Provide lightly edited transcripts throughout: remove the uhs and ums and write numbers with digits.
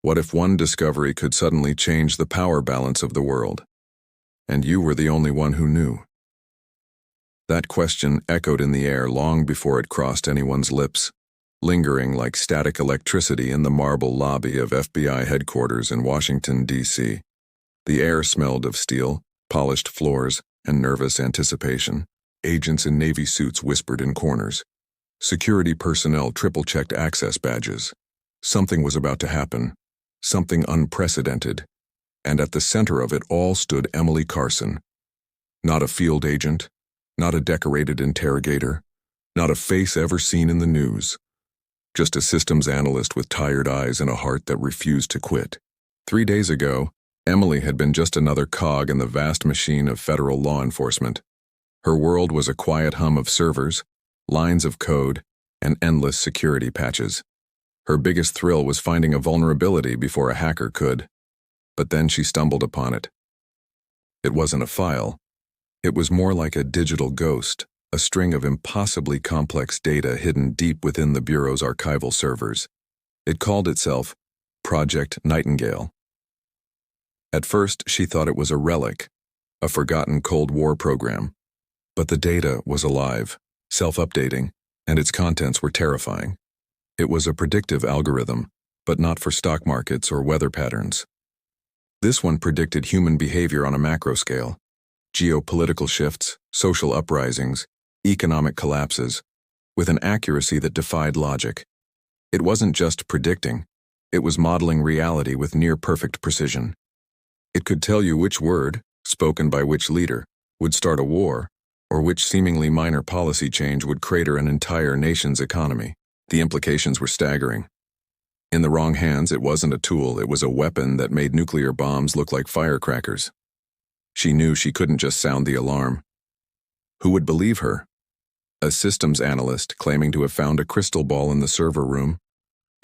What if one discovery could suddenly change the power balance of the world? And you were the only one who knew. That question echoed in the air long before it crossed anyone's lips, lingering like static electricity in the marble lobby of FBI headquarters in Washington, D.C. The air smelled of steel, polished floors, and nervous anticipation. Agents in Navy suits whispered in corners. Security personnel triple-checked access badges. Something was about to happen, something unprecedented, and at the center of it all stood Emily Carson. Not a field agent, not a decorated interrogator, not a face ever seen in the news. Just a systems analyst with tired eyes and a heart that refused to quit. 3 days ago, Emily had been just another cog in the vast machine of federal law enforcement. Her world was a quiet hum of servers, lines of code, and endless security patches. Her biggest thrill was finding a vulnerability before a hacker could. But then she stumbled upon it. It wasn't a file. It was more like a digital ghost, a string of impossibly complex data hidden deep within the Bureau's archival servers. It called itself Project Nightingale. At first, she thought it was a relic, a forgotten Cold War program. But the data was alive, self-updating, and its contents were terrifying. It was a predictive algorithm, but not for stock markets or weather patterns. This one predicted human behavior on a macro scale: geopolitical shifts, social uprisings, economic collapses, with an accuracy that defied logic. It wasn't just predicting, it was modeling reality with near-perfect precision. It could tell you which word, spoken by which leader, would start a war, or which seemingly minor policy change would crater an entire nation's economy. The implications were staggering. In the wrong hands, it wasn't a tool, it was a weapon that made nuclear bombs look like firecrackers. She knew she couldn't just sound the alarm. Who would believe her? A systems analyst claiming to have found a crystal ball in the server room?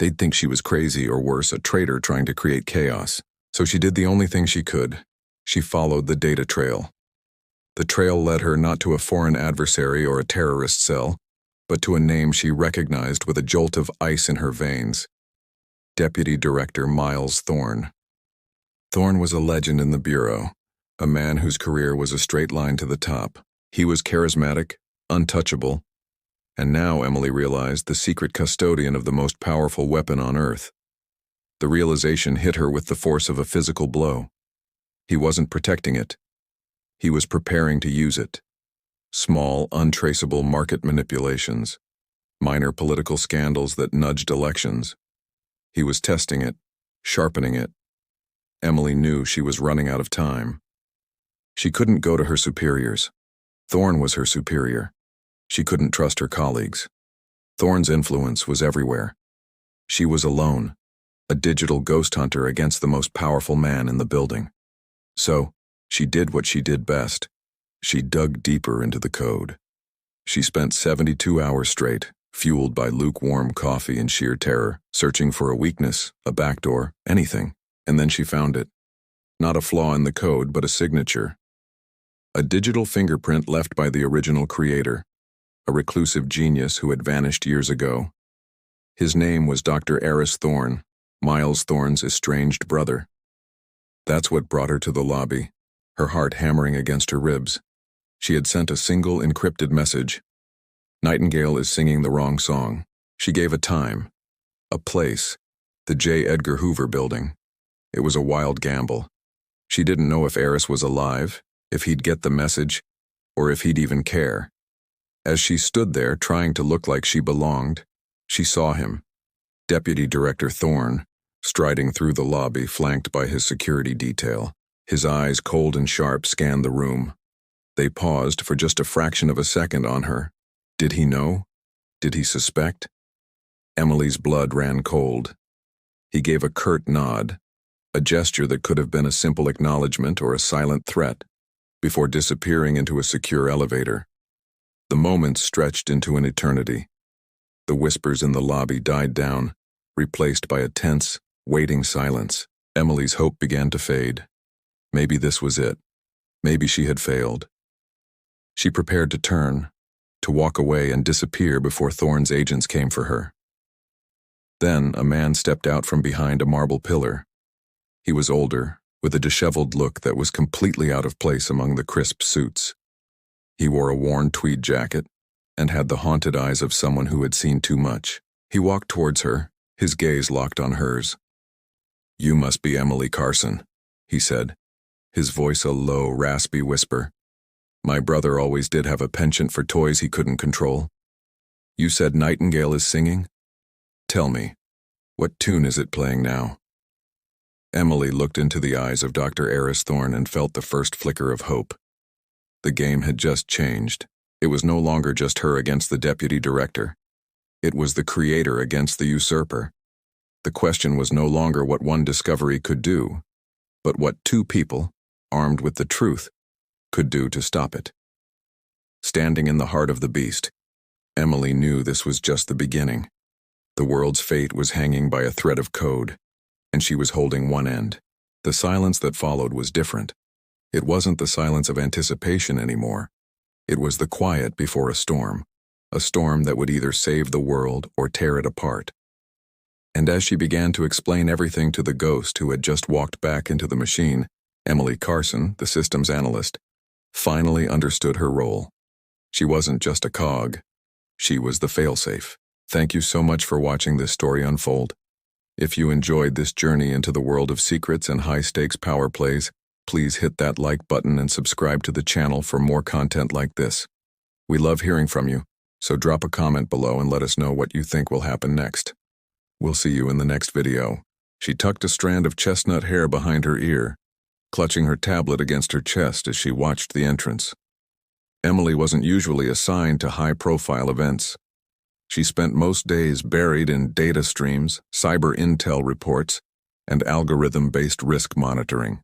They'd think she was crazy, or worse, a traitor trying to create chaos. So she did the only thing she could. She followed the data trail. The trail led her not to a foreign adversary or a terrorist cell, but to a name she recognized with a jolt of ice in her veins: Deputy Director Miles Thorne. Thorne was a legend in the Bureau, a man whose career was a straight line to the top. He was charismatic, untouchable, and now Emily realized the secret custodian of the most powerful weapon on Earth. The realization hit her with the force of a physical blow. He wasn't protecting it. He was preparing to use it. Small, untraceable market manipulations, minor political scandals that nudged elections. He was testing it, sharpening it. Emily knew she was running out of time. She couldn't go to her superiors. Thorne was her superior. She couldn't trust her colleagues. Thorne's influence was everywhere. She was alone, a digital ghost hunter against the most powerful man in the building. So, she did what she did best. She dug deeper into the code. She spent 72 hours straight, fueled by lukewarm coffee and sheer terror, searching for a weakness, a backdoor, anything. And then she found it. Not a flaw in the code, but a signature. A digital fingerprint left by the original creator, a reclusive genius who had vanished years ago. His name was Dr. Eris Thorne, Miles Thorne's estranged brother. That's what brought her to the lobby, her heart hammering against her ribs. She had sent a single encrypted message. Nightingale is singing the wrong song. She gave a time, a place, the J. Edgar Hoover building. It was a wild gamble. She didn't know if Eris was alive, if he'd get the message, or if he'd even care. As she stood there trying to look like she belonged, she saw him, Deputy Director Thorne, striding through the lobby flanked by his security detail. His eyes, cold and sharp, scanned the room. They paused for just a fraction of a second on her. Did he know? Did he suspect? Emily's blood ran cold. He gave a curt nod, a gesture that could have been a simple acknowledgement or a silent threat, before disappearing into a secure elevator. The moments stretched into an eternity. The whispers in the lobby died down, replaced by a tense, waiting silence. Emily's hope began to fade. Maybe this was it. Maybe she had failed. She prepared to turn, to walk away and disappear before Thorne's agents came for her. Then a man stepped out from behind a marble pillar. He was older, with a disheveled look that was completely out of place among the crisp suits. He wore a worn tweed jacket and had the haunted eyes of someone who had seen too much. He walked towards her, his gaze locked on hers. "You must be Emily Carson," he said, his voice a low, raspy whisper. "My brother always did have a penchant for toys he couldn't control. You said Nightingale is singing? Tell me, what tune is it playing now?" Emily looked into the eyes of Dr. Eris Thorne and felt the first flicker of hope. The game had just changed. It was no longer just her against the deputy director. It was the creator against the usurper. The question was no longer what one discovery could do, but what two people, armed with the truth, could do to stop it. Standing in the heart of the beast, Emily knew this was just the beginning. The world's fate was hanging by a thread of code, and she was holding one end. The silence that followed was different. It wasn't the silence of anticipation anymore. It was the quiet before a storm that would either save the world or tear it apart. And as she began to explain everything to the ghost who had just walked back into the machine, Emily Carson, the systems analyst, finally understood her role. She wasn't just a cog. She was the failsafe. Thank you so much for watching this story unfold. If you enjoyed this journey into the world of secrets and high-stakes power plays, please hit that like button and subscribe to the channel for more content like this. We love hearing from you, so drop a comment below and let us know what you think will happen next. We'll see you in the next video. She tucked a strand of chestnut hair behind her ear, clutching her tablet against her chest as she watched the entrance. Emily wasn't usually assigned to high-profile events. She spent most days buried in data streams, cyber intel reports, and algorithm-based risk monitoring.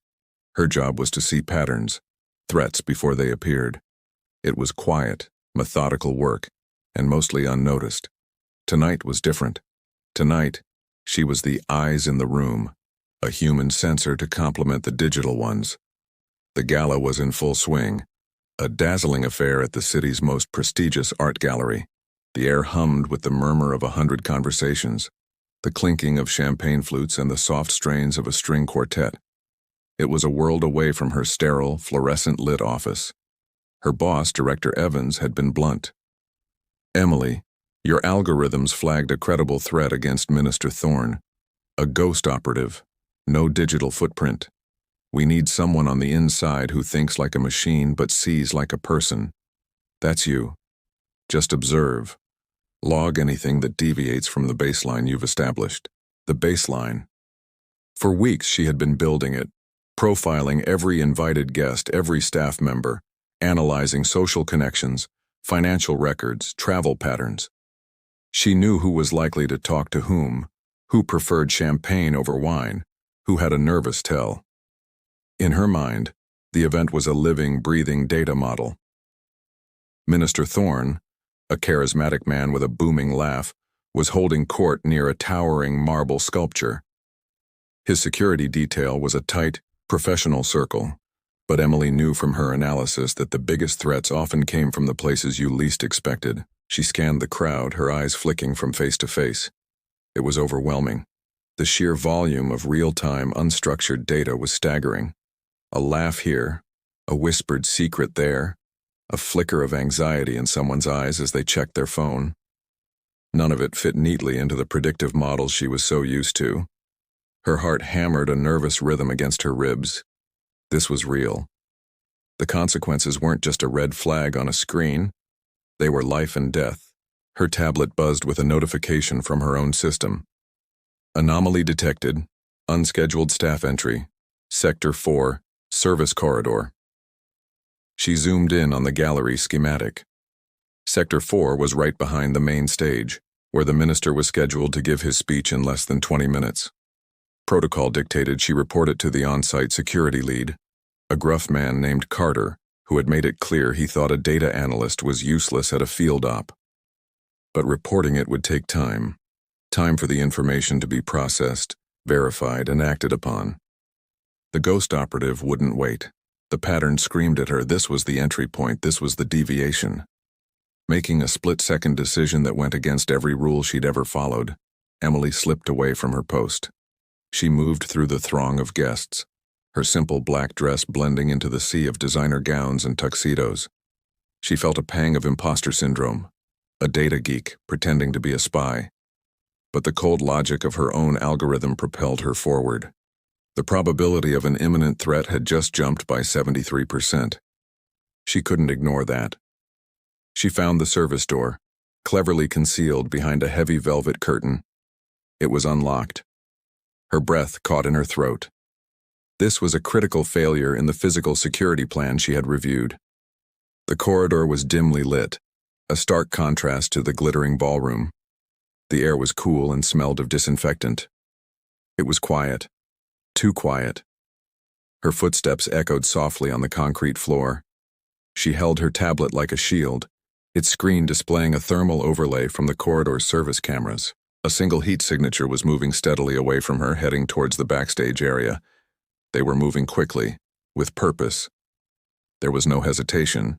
Her job was to see patterns, threats before they appeared. It was quiet, methodical work, and mostly unnoticed. Tonight was different. Tonight, she was the eyes in the room, a human sensor to complement the digital ones. The gala was in full swing, a dazzling affair at the city's most prestigious art gallery. The air hummed with the murmur of 100 conversations, the clinking of champagne flutes and the soft strains of a string quartet. It was a world away from her sterile, fluorescent-lit office. Her boss, Director Evans, had been blunt. "Emily, your algorithms flagged a credible threat against Minister Thorne. A ghost operative, no digital footprint. We need someone on the inside who thinks like a machine but sees like a person. That's you. Just observe. Log anything that deviates from the baseline you've established." The baseline. For weeks she had been building it, profiling every invited guest, every staff member, analyzing social connections, financial records, travel patterns. She knew who was likely to talk to whom, who preferred champagne over wine, who had a nervous tell. In her mind, the event was a living, breathing data model. Minister Thorne, a charismatic man with a booming laugh, was holding court near a towering marble sculpture. His security detail was a tight, professional circle, but Emily knew from her analysis that the biggest threats often came from the places you least expected. She scanned the crowd, her eyes flicking from face to face. It was overwhelming. The sheer volume of real-time, unstructured data was staggering. A laugh here, a whispered secret there, a flicker of anxiety in someone's eyes as they checked their phone. None of it fit neatly into the predictive models she was so used to. Her heart hammered a nervous rhythm against her ribs. This was real. The consequences weren't just a red flag on a screen. They were life and death. Her tablet buzzed with a notification from her own system. Anomaly detected. Unscheduled staff entry. Sector 4, service corridor. She zoomed in on the gallery schematic. Sector 4 was right behind the main stage, where the minister was scheduled to give his speech in less than 20 minutes. Protocol dictated she report it to the on-site security lead, a gruff man named Carter, who had made it clear he thought a data analyst was useless at a field op. But reporting it would take time for the information to be processed, verified, and acted upon. The ghost operative wouldn't wait. The pattern screamed at her. This was the entry point. This was the deviation. Making a split-second decision that went against every rule she'd ever followed, Emily slipped away from her post. She moved through the throng of guests, her simple black dress blending into the sea of designer gowns and tuxedos. She felt a pang of imposter syndrome, a data geek pretending to be a spy. But the cold logic of her own algorithm propelled her forward. The probability of an imminent threat had just jumped by 73%. She couldn't ignore that. She found the service door, cleverly concealed behind a heavy velvet curtain. It was unlocked. Her breath caught in her throat. This was a critical failure in the physical security plan she had reviewed. The corridor was dimly lit, a stark contrast to the glittering ballroom. The air was cool and smelled of disinfectant. It was quiet, too quiet. Her footsteps echoed softly on the concrete floor. She held her tablet like a shield, its screen displaying a thermal overlay from the corridor's service cameras. A single heat signature was moving steadily away from her, heading towards the backstage area. They were moving quickly, with purpose. There was no hesitation.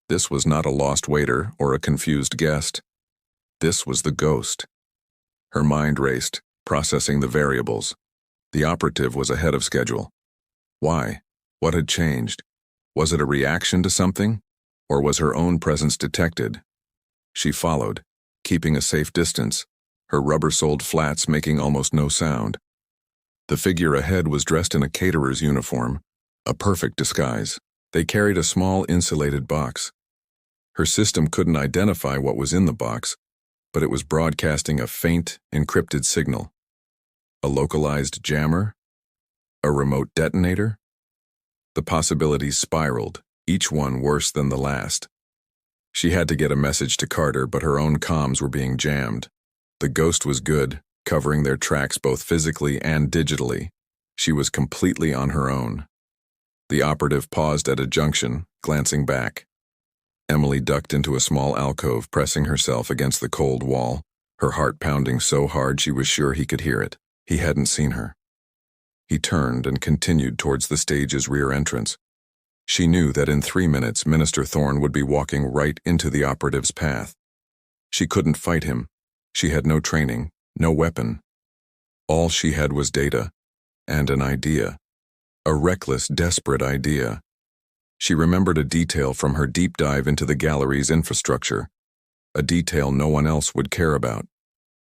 This was not a lost waiter or a confused guest. This was the ghost. Her mind raced, processing the variables. The operative was ahead of schedule. Why? What had changed? Was it a reaction to something? Or was her own presence detected? She followed, keeping a safe distance, her rubber-soled flats making almost no sound. The figure ahead was dressed in a caterer's uniform, a perfect disguise. They carried a small insulated box. Her system couldn't identify what was in the box, but it was broadcasting a faint, encrypted signal. A localized jammer? A remote detonator? The possibilities spiraled, each one worse than the last. She had to get a message to Carter, but her own comms were being jammed. The ghost was good, covering their tracks both physically and digitally. She was completely on her own. The operative paused at a junction, glancing back. Emily ducked into a small alcove, pressing herself against the cold wall, her heart pounding so hard she was sure he could hear it. He hadn't seen her. He turned and continued towards the stage's rear entrance. She knew that in 3 minutes Minister Thorne would be walking right into the operative's path. She couldn't fight him. She had no training, no weapon. All she had was data, and an idea. A reckless, desperate idea. She remembered a detail from her deep dive into the gallery's infrastructure, a detail no one else would care about.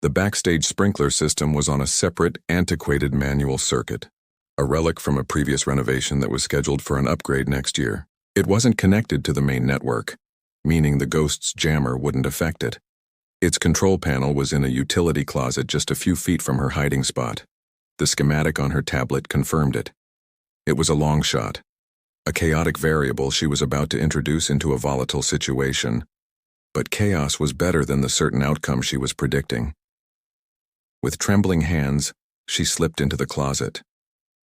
The backstage sprinkler system was on a separate, antiquated manual circuit, a relic from a previous renovation that was scheduled for an upgrade next year. It wasn't connected to the main network, meaning the ghost's jammer wouldn't affect it. Its control panel was in a utility closet just a few feet from her hiding spot. The schematic on her tablet confirmed it. It was a long shot, a chaotic variable she was about to introduce into a volatile situation. But chaos was better than the certain outcome she was predicting. With trembling hands, she slipped into the closet.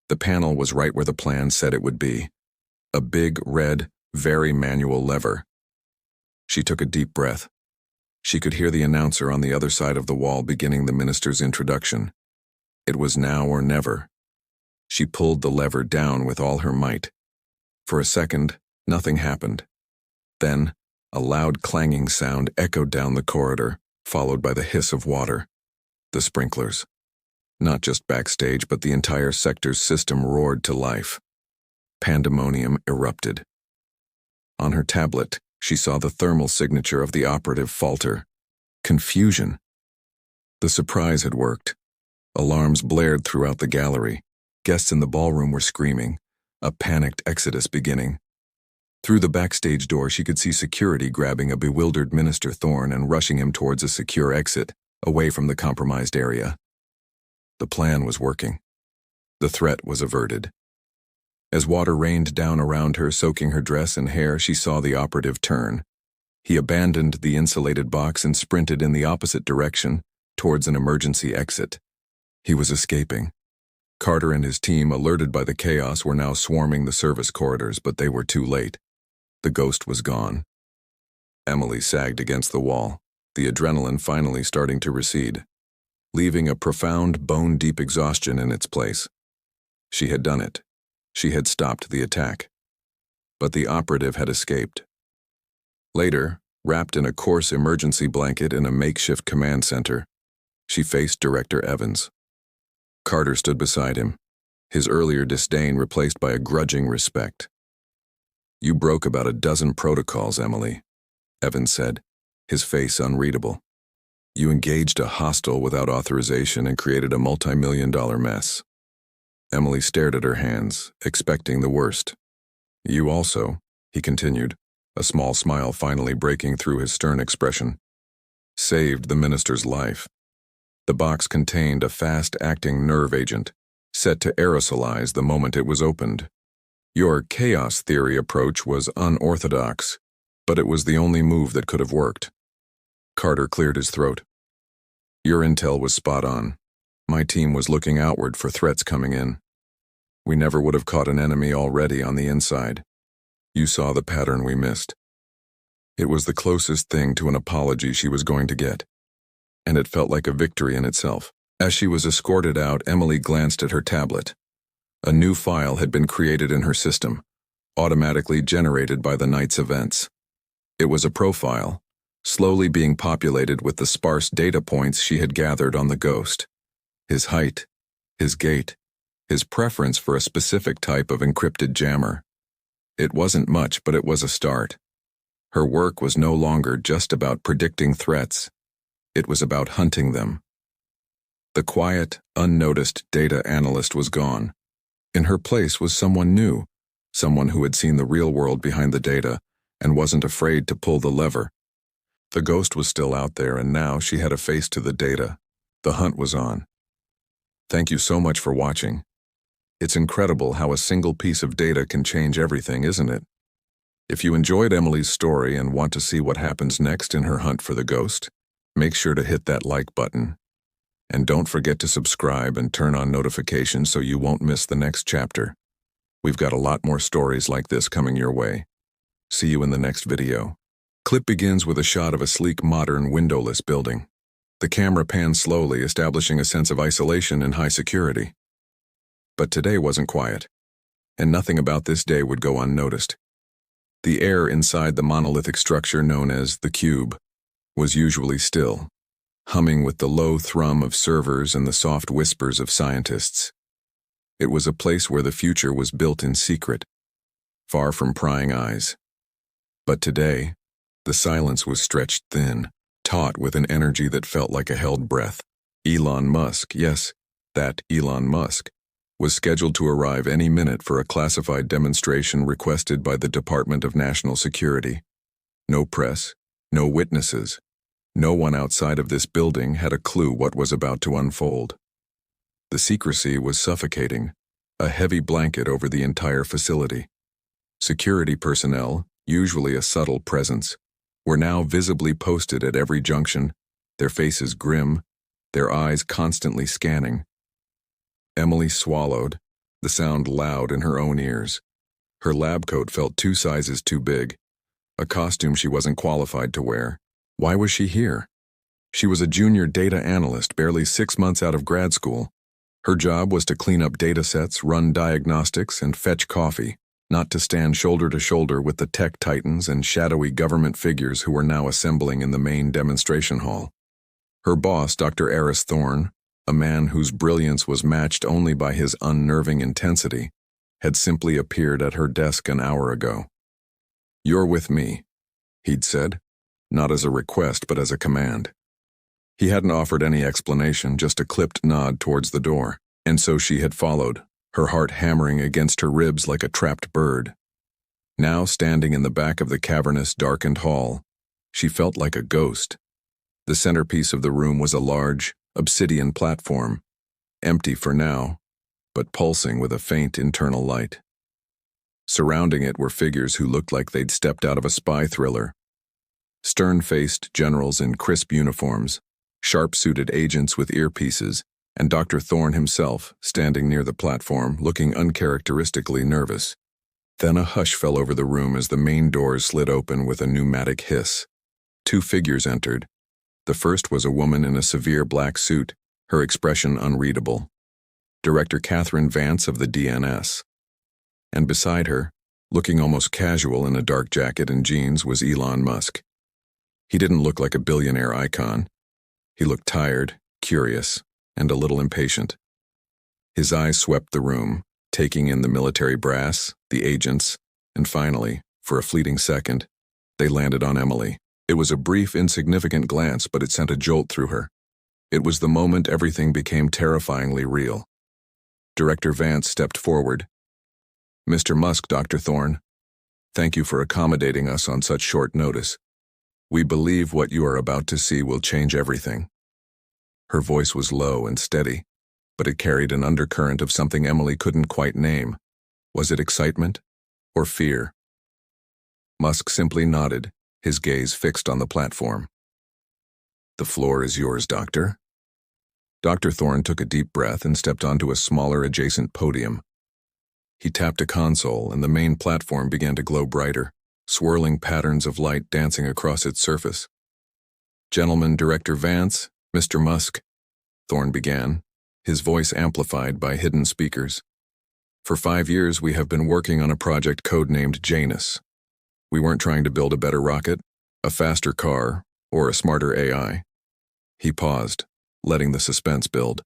The panel was right where the plan said it would be. A big, red, very manual lever. She took a deep breath. She could hear the announcer on the other side of the wall beginning the minister's introduction. It was now or never. She pulled the lever down with all her might. For a second, nothing happened. Then, a loud clanging sound echoed down the corridor, followed by the hiss of water. The sprinklers. Not just backstage, but the entire sector's system roared to life. Pandemonium erupted. On her tablet, she saw the thermal signature of the operative falter. Confusion. The surprise had worked. Alarms blared throughout the gallery. Guests in the ballroom were screaming, a panicked exodus beginning. Through the backstage door, she could see security grabbing a bewildered Minister Thorne and rushing him towards a secure exit, away from the compromised area. The plan was working. The threat was averted. As water rained down around her, soaking her dress and hair, she saw the operative turn. He abandoned the insulated box and sprinted in the opposite direction, towards an emergency exit. He was escaping. Carter and his team, alerted by the chaos, were now swarming the service corridors, but they were too late. The ghost was gone. Emily sagged against the wall, the adrenaline finally starting to recede, leaving a profound, bone-deep exhaustion in its place. She had done it. She had stopped the attack. But the operative had escaped. Later, wrapped in a coarse emergency blanket in a makeshift command center, She faced Director Evans. Carter stood beside him, his earlier disdain replaced by a grudging respect. "You broke about a dozen protocols, Emily," Evans said, his face unreadable. "You engaged a hostile without authorization and created a multi-million-dollar mess." Emily stared at her hands, expecting the worst. "You also," he continued, a small smile finally breaking through his stern expression, "saved the minister's life." The box contained a fast-acting nerve agent, set to aerosolize the moment it was opened. Your chaos theory approach was unorthodox, but it was the only move that could have worked. Carter cleared his throat. "Your intel was spot on. My team was looking outward for threats coming in. We never would have caught an enemy already on the inside. You saw the pattern we missed." It was the closest thing to an apology she was going to get, and it felt like a victory in itself. As she was escorted out, Emily glanced at her tablet. A new file had been created in her system, automatically generated by the night's events. It was a profile, slowly being populated with the sparse data points she had gathered on the ghost. His height, his gait, his preference for a specific type of encrypted jammer. It wasn't much, but it was a start. Her work was no longer just about predicting threats. It was about hunting them. The quiet, unnoticed data analyst was gone. In her place was someone new, someone who had seen the real world behind the data and wasn't afraid to pull the lever. The ghost was still out there, and now she had a face to the data. The hunt was on. Thank you so much for watching. It's incredible how a single piece of data can change everything, isn't it? If you enjoyed Emily's story and want to see what happens next in her hunt for the ghost, make sure to hit that like button. And don't forget to subscribe and turn on notifications so you won't miss the next chapter. We've got a lot more stories like this coming your way. See you in the next video. Clip begins with a shot of a sleek, modern, windowless building. The camera pans slowly, establishing a sense of isolation and high security. But today wasn't quiet, and nothing about this day would go unnoticed. The air inside the monolithic structure known as the Cube was usually still, humming with the low thrum of servers and the soft whispers of scientists. It was a place where the future was built in secret, far from prying eyes. But today, the silence was stretched thin, taut with an energy that felt like a held breath. Elon Musk, yes, that Elon Musk, was scheduled to arrive any minute for a classified demonstration requested by the Department of National Security. No press, no witnesses. No one outside of this building had a clue what was about to unfold. The secrecy was suffocating, a heavy blanket over the entire facility. Security personnel, usually a subtle presence, were now visibly posted at every junction, their faces grim, their eyes constantly scanning. Emily swallowed, the sound loud in her own ears. Her lab coat felt 2 sizes too big, a costume she wasn't qualified to wear. Why was she here? She was a junior data analyst, barely 6 months out of grad school. Her job was to clean up data sets, run diagnostics, and fetch coffee, not to stand shoulder to shoulder with the tech titans and shadowy government figures who were now assembling in the main demonstration hall. Her boss, Dr. Eris Thorne, a man whose brilliance was matched only by his unnerving intensity, had simply appeared at her desk an hour ago. "You're with me," he'd said. Not as a request, but as a command. He hadn't offered any explanation, just a clipped nod towards the door, and so she had followed, her heart hammering against her ribs like a trapped bird. Now, standing in the back of the cavernous, darkened hall, she felt like a ghost. The centerpiece of the room was a large, obsidian platform, empty for now, but pulsing with a faint internal light. Surrounding it were figures who looked like they'd stepped out of a spy thriller. Stern-faced generals in crisp uniforms, sharp-suited agents with earpieces, and Dr. Thorne himself standing near the platform, looking uncharacteristically nervous. Then a hush fell over the room as the main doors slid open with a pneumatic hiss. 2 figures entered. The first was a woman in a severe black suit, her expression unreadable. Director Catherine Vance of the DNS. And beside her, looking almost casual in a dark jacket and jeans, was Elon Musk. He didn't look like a billionaire icon. He looked tired, curious, and a little impatient. His eyes swept the room, taking in the military brass, the agents, and finally, for a fleeting second, they landed on Emily. It was a brief, insignificant glance, but it sent a jolt through her. It was the moment everything became terrifyingly real. Director Vance stepped forward. "Mr. Musk, Dr. Thorne, thank you for accommodating us on such short notice. We believe what you are about to see will change everything." Her voice was low and steady, but it carried an undercurrent of something Emily couldn't quite name. Was it excitement or fear? Musk simply nodded, his gaze fixed on the platform. "The floor is yours, Doctor." Dr. Thorne took a deep breath and stepped onto a smaller adjacent podium. He tapped a console and the main platform began to glow brighter, swirling patterns of light dancing across its surface. "Gentlemen, Director Vance, Mr. Musk," Thorne began, his voice amplified by hidden speakers. "For 5 years we have been working on a project codenamed Janus. We weren't trying to build a better rocket, a faster car, or a smarter AI." He paused, letting the suspense build.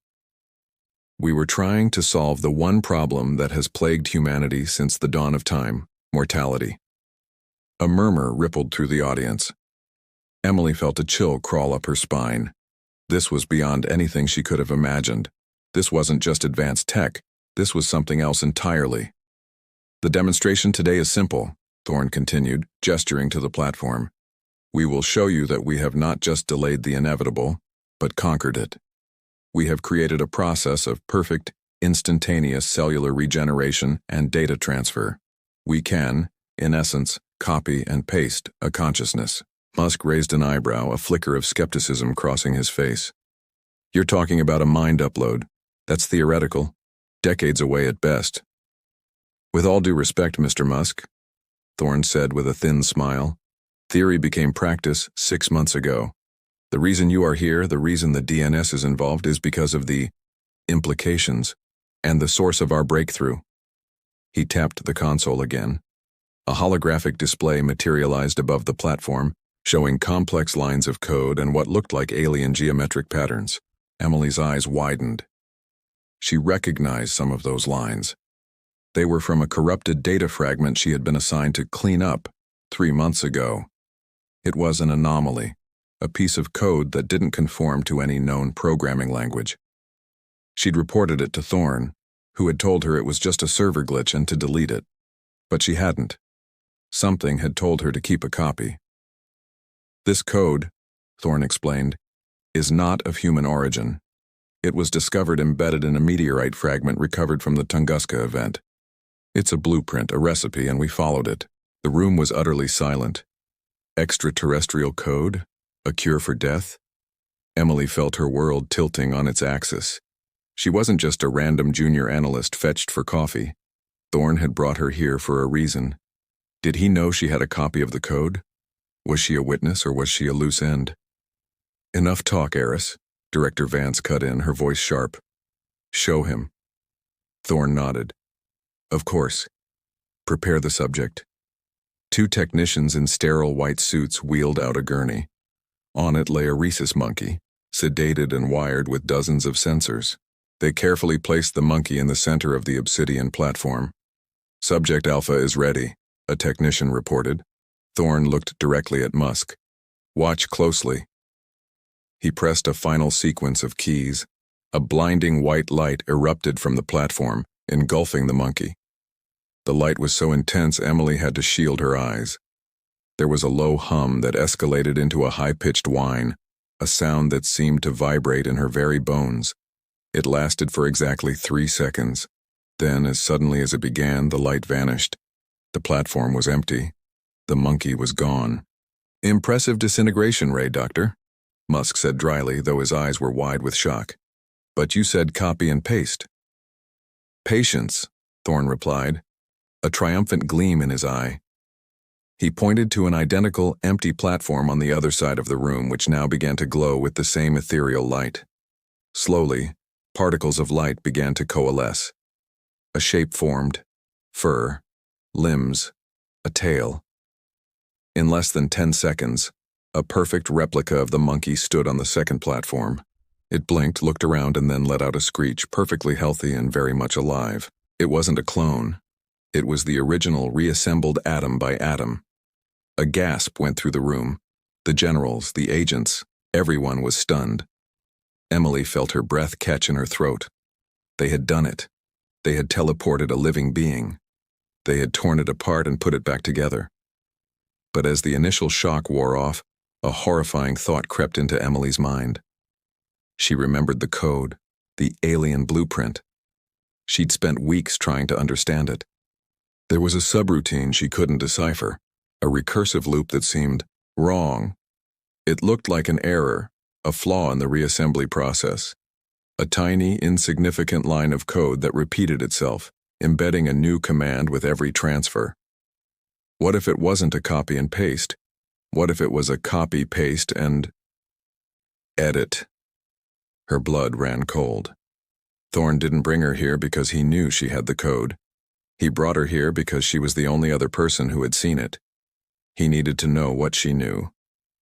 "We were trying to solve the one problem that has plagued humanity since the dawn of time: mortality." A murmur rippled through the audience. Emily felt a chill crawl up her spine. This was beyond anything she could have imagined. This wasn't just advanced tech, this was something else entirely. "The demonstration today is simple," Thorne continued, gesturing to the platform. "We will show you that we have not just delayed the inevitable, but conquered it. We have created a process of perfect, instantaneous cellular regeneration and data transfer. We can, in essence, copy and paste a consciousness." Musk raised an eyebrow, a flicker of skepticism crossing his face. "You're talking about a mind upload. That's theoretical, decades away at best." "With all due respect, Mr. Musk," Thorne said with a thin smile, "theory became practice 6 months ago. The reason you are here, the reason the DNS is involved, is because of the implications and the source of our breakthrough." He tapped the console again. A holographic display materialized above the platform, showing complex lines of code and what looked like alien geometric patterns. Emily's eyes widened. She recognized some of those lines. They were from a corrupted data fragment she had been assigned to clean up 3 months ago. It was an anomaly, a piece of code that didn't conform to any known programming language. She'd reported it to Thorne, who had told her it was just a server glitch and to delete it. But she hadn't. Something had told her to keep a copy. "This code," Thorne explained, "is not of human origin. It was discovered embedded in a meteorite fragment recovered from the Tunguska event. It's a blueprint, a recipe, and we followed it." The room was utterly silent. Extraterrestrial code? A cure for death? Emily felt her world tilting on its axis. She wasn't just a random junior analyst fetched for coffee. Thorne had brought her here for a reason. Did he know she had a copy of the code? Was she a witness or was she a loose end? "Enough talk, Eris," Director Vance cut in, her voice sharp. "Show him." Thorne nodded. "Of course. Prepare the subject." 2 technicians in sterile white suits wheeled out a gurney. On it lay a rhesus monkey, sedated and wired with dozens of sensors. They carefully placed the monkey in the center of the obsidian platform. "Subject Alpha is ready," a technician reported. Thorne looked directly at Musk. "Watch closely." He pressed a final sequence of keys. A blinding white light erupted from the platform, engulfing the monkey. The light was so intense Emily had to shield her eyes. There was a low hum that escalated into a high-pitched whine, a sound that seemed to vibrate in her very bones. It lasted for exactly 3 seconds. Then, as suddenly as it began, the light vanished. The platform was empty. The monkey was gone. "Impressive disintegration ray, Doctor," Musk said dryly, though his eyes were wide with shock. "But you said copy and paste." "Patience," Thorne replied, a triumphant gleam in his eye. He pointed to an identical, empty platform on the other side of the room, which now began to glow with the same ethereal light. Slowly, particles of light began to coalesce. A shape formed: fur, limbs, a tail. In less than 10 seconds, a perfect replica of the monkey stood on the second platform. It blinked, looked around, and then let out a screech, perfectly healthy and very much alive. It wasn't a clone. It was the original, reassembled atom by atom. A gasp went through the room. The generals, the agents, everyone was stunned. Emily felt her breath catch in her throat. They had done it. They had teleported a living being. They had torn it apart and put it back together. But as the initial shock wore off, a horrifying thought crept into Emily's mind. She remembered the code, the alien blueprint. She'd spent weeks trying to understand it. There was a subroutine she couldn't decipher, a recursive loop that seemed wrong. It looked like an error, a flaw in the reassembly process. A tiny, insignificant line of code that repeated itself, embedding a new command with every transfer. What if it wasn't a copy and paste? What if it was a copy, paste, and edit? Her blood ran cold. Thorne didn't bring her here because he knew she had the code. He brought her here because she was the only other person who had seen it. He needed to know what she knew,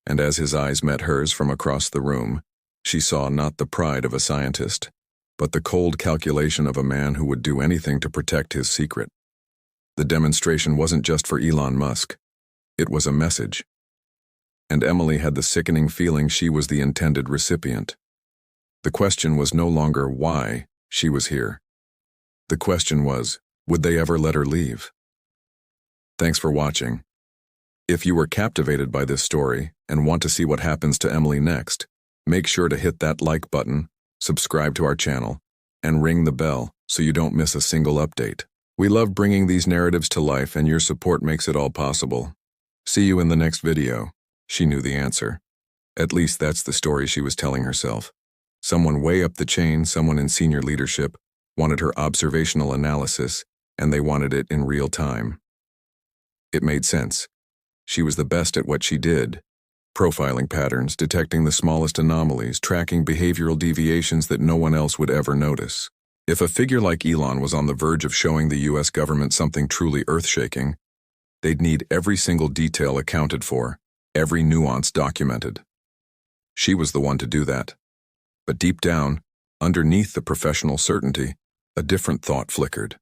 and as his eyes met hers from across the room, she saw not the pride of a scientist, but the cold calculation of a man who would do anything to protect his secret. The demonstration wasn't just for Elon Musk. It was a message. And Emily had the sickening feeling she was the intended recipient. The question was no longer why she was here. The question was, would they ever let her leave? Thanks for watching. If you were captivated by this story and want to see what happens to Emily next, make sure to hit that like button, subscribe to our channel, and ring the bell so you don't miss a single update. We love bringing these narratives to life, and your support makes it all possible. See you in the next video. She knew the answer. At least that's the story she was telling herself. Someone way up the chain, someone in senior leadership, wanted her observational analysis, and they wanted it in real time. It made sense. She was the best at what she did. Profiling patterns, detecting the smallest anomalies, tracking behavioral deviations that no one else would ever notice. If a figure like Elon was on the verge of showing the US government something truly earth-shaking, they'd need every single detail accounted for, every nuance documented. She was the one to do that. But deep down, underneath the professional certainty, a different thought flickered.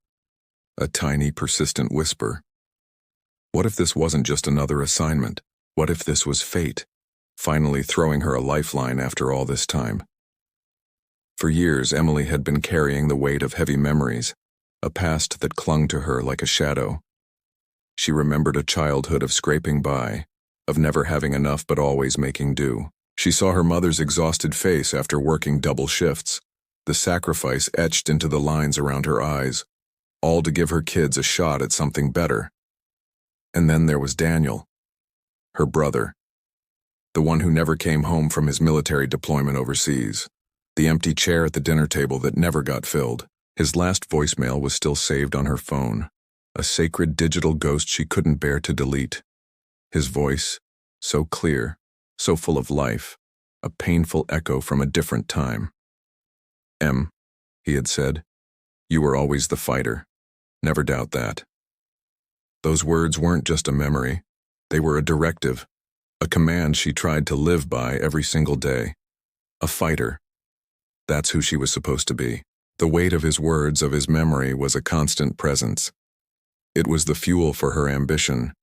A tiny, persistent whisper. What if this wasn't just another assignment? What if this was fate, finally throwing her a lifeline after all this time? For years, Emily had been carrying the weight of heavy memories, a past that clung to her like a shadow. She remembered a childhood of scraping by, of never having enough but always making do. She saw her mother's exhausted face after working double shifts, the sacrifice etched into the lines around her eyes, all to give her kids a shot at something better. And then there was Daniel, her brother, the one who never came home from his military deployment overseas, the empty chair at the dinner table that never got filled. His last voicemail was still saved on her phone, a sacred digital ghost she couldn't bear to delete. His voice, so clear, so full of life, a painful echo from a different time. "Em," he had said, "you were always the fighter. Never doubt that." Those words weren't just a memory. They were a directive, a command she tried to live by every single day. A fighter. That's who she was supposed to be. The weight of his words, of his memory, was a constant presence. It was the fuel for her ambition,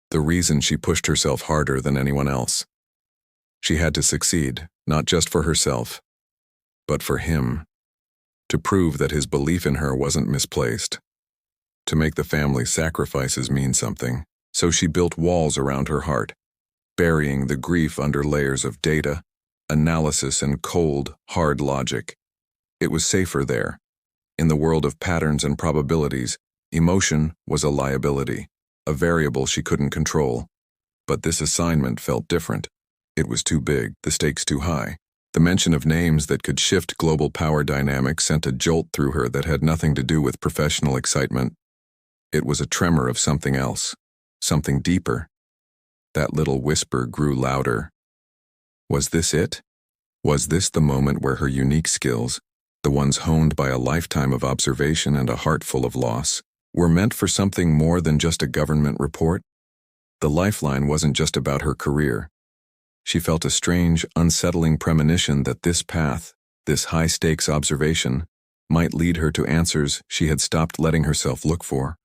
the reason she pushed herself harder than anyone else. She had to succeed, not just for herself, but for him. To prove that his belief in her wasn't misplaced. To make the family sacrifices mean something, so she built walls around her heart, burying the grief under layers of data, analysis, and cold, hard logic. It was safer there. In the world of patterns and probabilities, emotion was a liability, a variable she couldn't control. But this assignment felt different. It was too big, the stakes too high. The mention of names that could shift global power dynamics sent a jolt through her that had nothing to do with professional excitement. It was a tremor of something else, something deeper. That little whisper grew louder. Was this it? Was this the moment where her unique skills, the ones honed by a lifetime of observation and a heart full of loss, were meant for something more than just a government report? The lifeline wasn't just about her career. She felt a strange, unsettling premonition that this path, This high-stakes observation might lead her to answers she had stopped letting herself look for.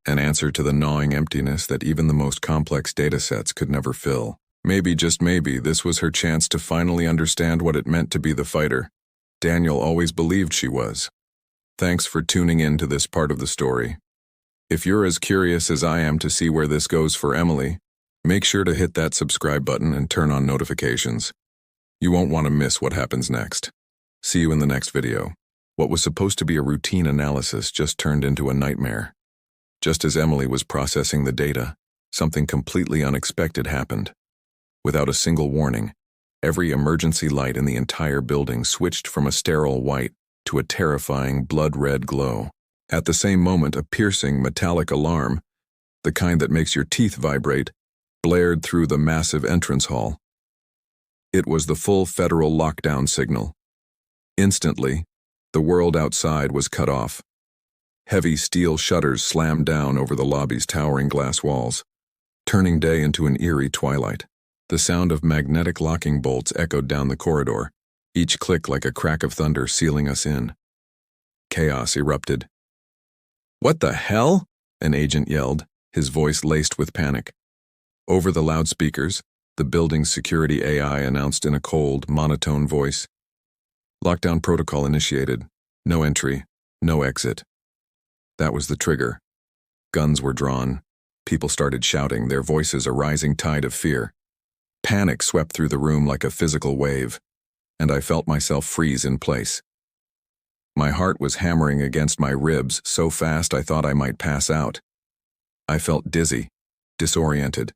An answer to the gnawing emptiness that even the most complex datasets could never fill. Maybe, just maybe, this was her chance to finally understand what it meant to be the fighter Daniel always believed she was. Thanks for tuning in to this part of the story. If you're as curious as I am to see where this goes for Emily, make sure to hit that subscribe button and turn on notifications. You won't want to miss what happens next. See you in the next video. What was supposed to be a routine analysis just turned into a nightmare. Just as Emily was processing the data, something completely unexpected happened. Without a single warning, every emergency light in the entire building switched from a sterile white to a terrifying blood-red glow. At the same moment, a piercing metallic alarm, the kind that makes your teeth vibrate, blared through the massive entrance hall. It was the full federal lockdown signal. Instantly, the world outside was cut off. Heavy steel shutters slammed down over the lobby's towering glass walls, turning day into an eerie twilight. The sound of magnetic locking bolts echoed down the corridor, each click like a crack of thunder sealing us in. Chaos erupted. "What the hell?" an agent yelled, his voice laced with panic. Over the loudspeakers, the building's security AI announced in a cold, monotone voice. "Lockdown protocol initiated. No entry, no exit." That was the trigger. Guns were drawn. People started shouting, their voices a rising tide of fear. Panic swept through the room like a physical wave, and I felt myself freeze in place. My heart was hammering against my ribs so fast I thought I might pass out. I felt dizzy, disoriented.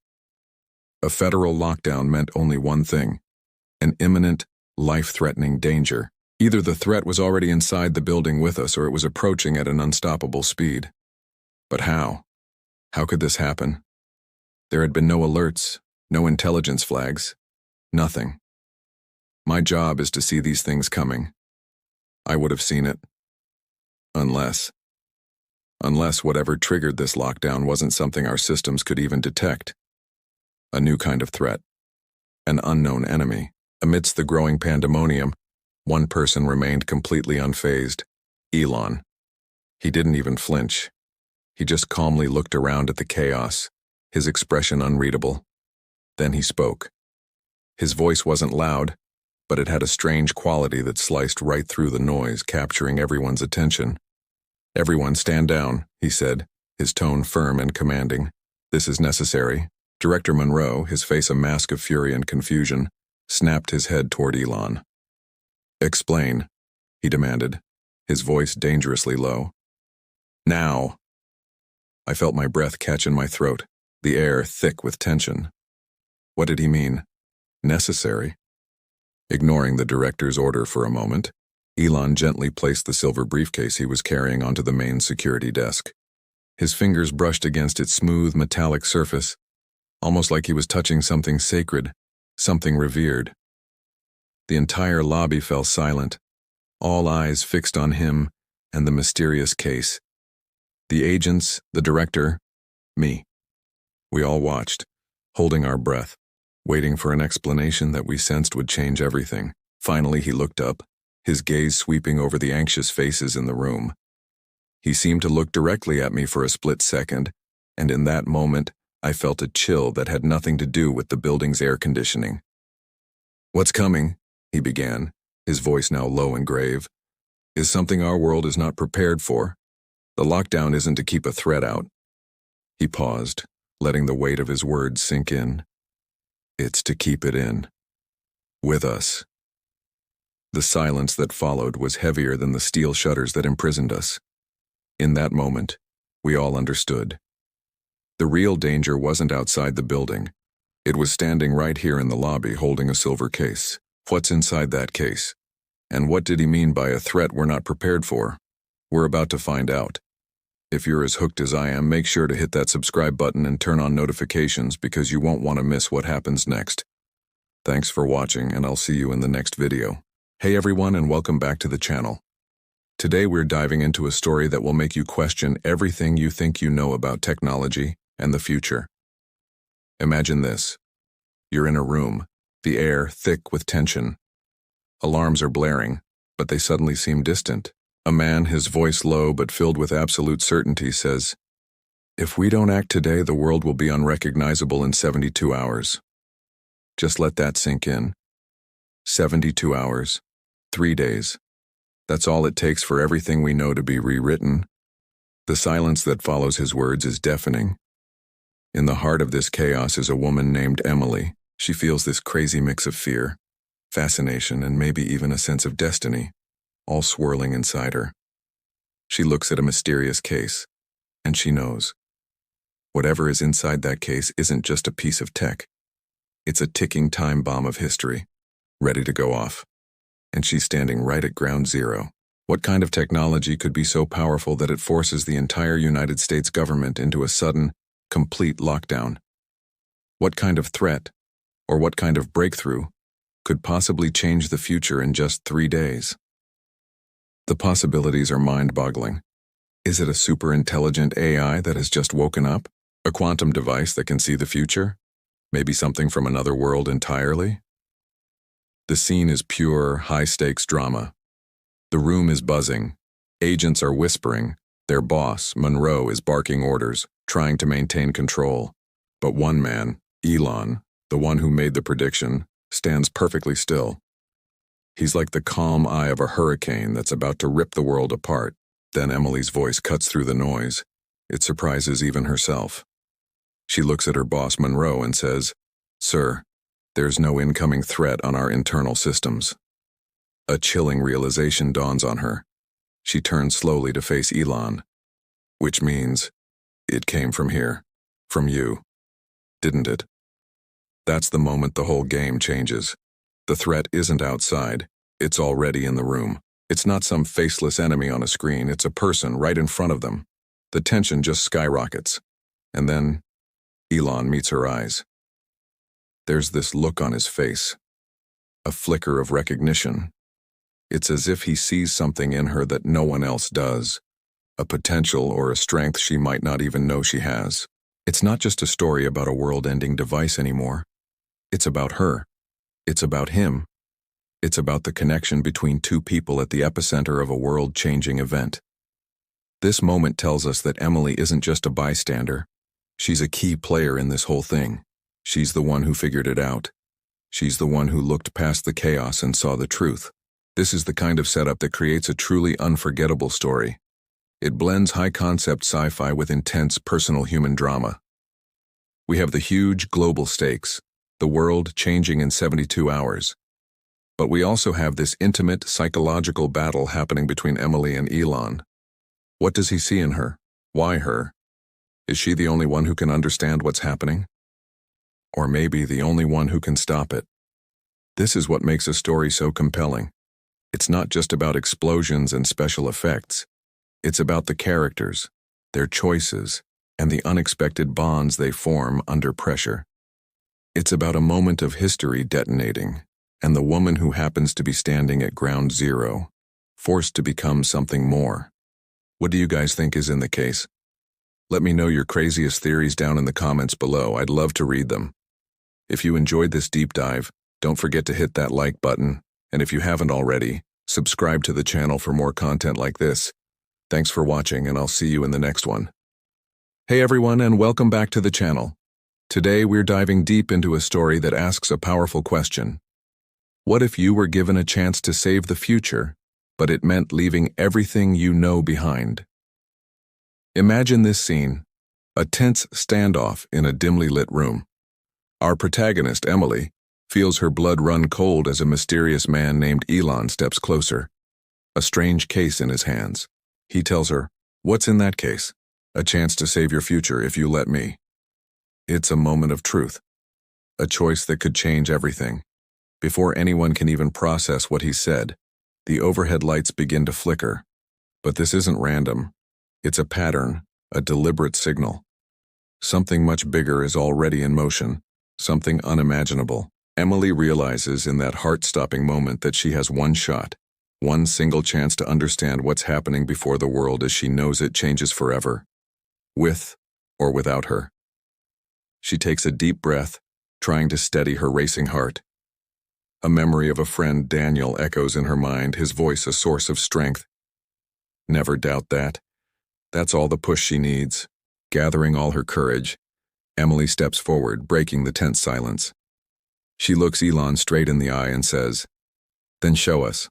A federal lockdown meant only one thing: an imminent, life-threatening danger. Either the threat was already inside the building with us or it was approaching at an unstoppable speed. But how? How could this happen? There had been no alerts, no intelligence flags, nothing. My job is to see these things coming. I would have seen it. Unless whatever triggered this lockdown wasn't something our systems could even detect. A new kind of threat. An unknown enemy. Amidst the growing pandemonium, one person remained completely unfazed: Elon. He didn't even flinch. He just calmly looked around at the chaos, his expression unreadable. Then he spoke. His voice wasn't loud, but it had a strange quality that sliced right through the noise, capturing everyone's attention. "Everyone stand down," he said, his tone firm and commanding. "This is necessary." Director Monroe, his face a mask of fury and confusion, snapped his head toward Elon. "Explain," he demanded, his voice dangerously low. "Now." I felt my breath catch in my throat, the air thick with tension. What did he mean? Necessary? Ignoring the director's order for a moment, Elon gently placed the silver briefcase he was carrying onto the main security desk. His fingers brushed against its smooth, metallic surface, almost like he was touching something sacred, something revered. The entire lobby fell silent, all eyes fixed on him and the mysterious case. The agents, the director, me. We all watched, holding our breath, waiting for an explanation that we sensed would change everything. Finally, he looked up, his gaze sweeping over the anxious faces in the room. He seemed to look directly at me for a split second, and in that moment, I felt a chill that had nothing to do with the building's air conditioning. "What's coming?" he began, his voice now low and grave, "is something our world is not prepared for. The lockdown isn't to keep a threat out." He paused, letting the weight of his words sink in. "It's to keep it in. With us." The silence that followed was heavier than the steel shutters that imprisoned us. In that moment, we all understood. The real danger wasn't outside the building. It was standing right here in the lobby holding a silver case. What's inside that case? And what did he mean by a threat we're not prepared for? We're about to find out. If you're as hooked as I am, make sure to hit that subscribe button and turn on notifications because you won't want to miss what happens next. Thanks for watching, and I'll see you in the next video. Hey everyone, and welcome back to the channel. Today we're diving into a story that will make you question everything you think you know about technology and the future. Imagine this. You're in a room, the air thick with tension. Alarms are blaring, but they suddenly seem distant. A man, his voice low but filled with absolute certainty, says, "If we don't act today, the world will be unrecognizable in 72 hours. Just let that sink in. 72 hours. 3 days. That's all it takes for everything we know to be rewritten." The silence that follows his words is deafening. In the heart of this chaos is a woman named Emily. She feels this crazy mix of fear, fascination, and maybe even a sense of destiny, all swirling inside her. She looks at a mysterious case, and she knows. Whatever is inside that case isn't just a piece of tech. It's a ticking time bomb of history, ready to go off. And she's standing right at ground zero. What kind of technology could be so powerful that it forces the entire United States government into a sudden, complete lockdown? What kind of threat, or what kind of breakthrough, could possibly change the future in just 3 days? The possibilities are mind-boggling. Is it a super-intelligent AI that has just woken up? A quantum device that can see the future? Maybe something from another world entirely? The scene is pure, high-stakes drama. The room is buzzing. Agents are whispering. Their boss, Monroe, is barking orders, trying to maintain control. But one man, Elon, the one who made the prediction, stands perfectly still. He's like the calm eye of a hurricane that's about to rip the world apart. Then Emily's voice cuts through the noise. It surprises even herself. She looks at her boss, Monroe, and says, "Sir, there's no incoming threat on our internal systems." A chilling realization dawns on her. She turns slowly to face Elon. "Which means, it came from here, from you, didn't it?" That's the moment the whole game changes. The threat isn't outside, it's already in the room. It's not some faceless enemy on a screen, it's a person right in front of them. The tension just skyrockets. And then, Elon meets her eyes. There's this look on his face. A flicker of recognition. It's as if he sees something in her that no one else does. A potential or a strength she might not even know she has. It's not just a story about a world-ending device anymore. It's about her. It's about him. It's about the connection between two people at the epicenter of a world-changing event. This moment tells us that Emily isn't just a bystander. She's a key player in this whole thing. She's the one who figured it out. She's the one who looked past the chaos and saw the truth. This is the kind of setup that creates a truly unforgettable story. It blends high-concept sci-fi with intense personal human drama. We have the huge global stakes, the world changing in 72 hours. But we also have this intimate psychological battle happening between Emily and Elon. What does he see in her? Why her? Is she the only one who can understand what's happening? Or maybe the only one who can stop it? This is what makes a story so compelling. It's not just about explosions and special effects. It's about the characters, their choices, and the unexpected bonds they form under pressure. It's about a moment of history detonating, and the woman who happens to be standing at ground zero, forced to become something more. What do you guys think is in the case? Let me know your craziest theories down in the comments below. I'd love to read them. If you enjoyed this deep dive, don't forget to hit that like button, and if you haven't already, subscribe to the channel for more content like this. Thanks for watching, and I'll see you in the next one. Hey everyone, and welcome back to the channel. Today we're diving deep into a story that asks a powerful question. What if you were given a chance to save the future, but it meant leaving everything you know behind? Imagine this scene, a tense standoff in a dimly lit room. Our protagonist, Emily, feels her blood run cold as a mysterious man named Elon steps closer. A strange case in his hands. He tells her, "What's in that case? A chance to save your future if you let me." It's a moment of truth. A choice that could change everything. Before anyone can even process what he said, the overhead lights begin to flicker. But this isn't random. It's a pattern, a deliberate signal. Something much bigger is already in motion, something unimaginable. Emily realizes in that heart-stopping moment that she has one shot, one single chance to understand what's happening before the world as she knows it changes forever, with or without her. She takes a deep breath, trying to steady her racing heart. A memory of a friend, Daniel, echoes in her mind, his voice a source of strength. Never doubt that. That's all the push she needs. Gathering all her courage, Emily steps forward, breaking the tense silence. She looks Elon straight in the eye and says, "Then show us."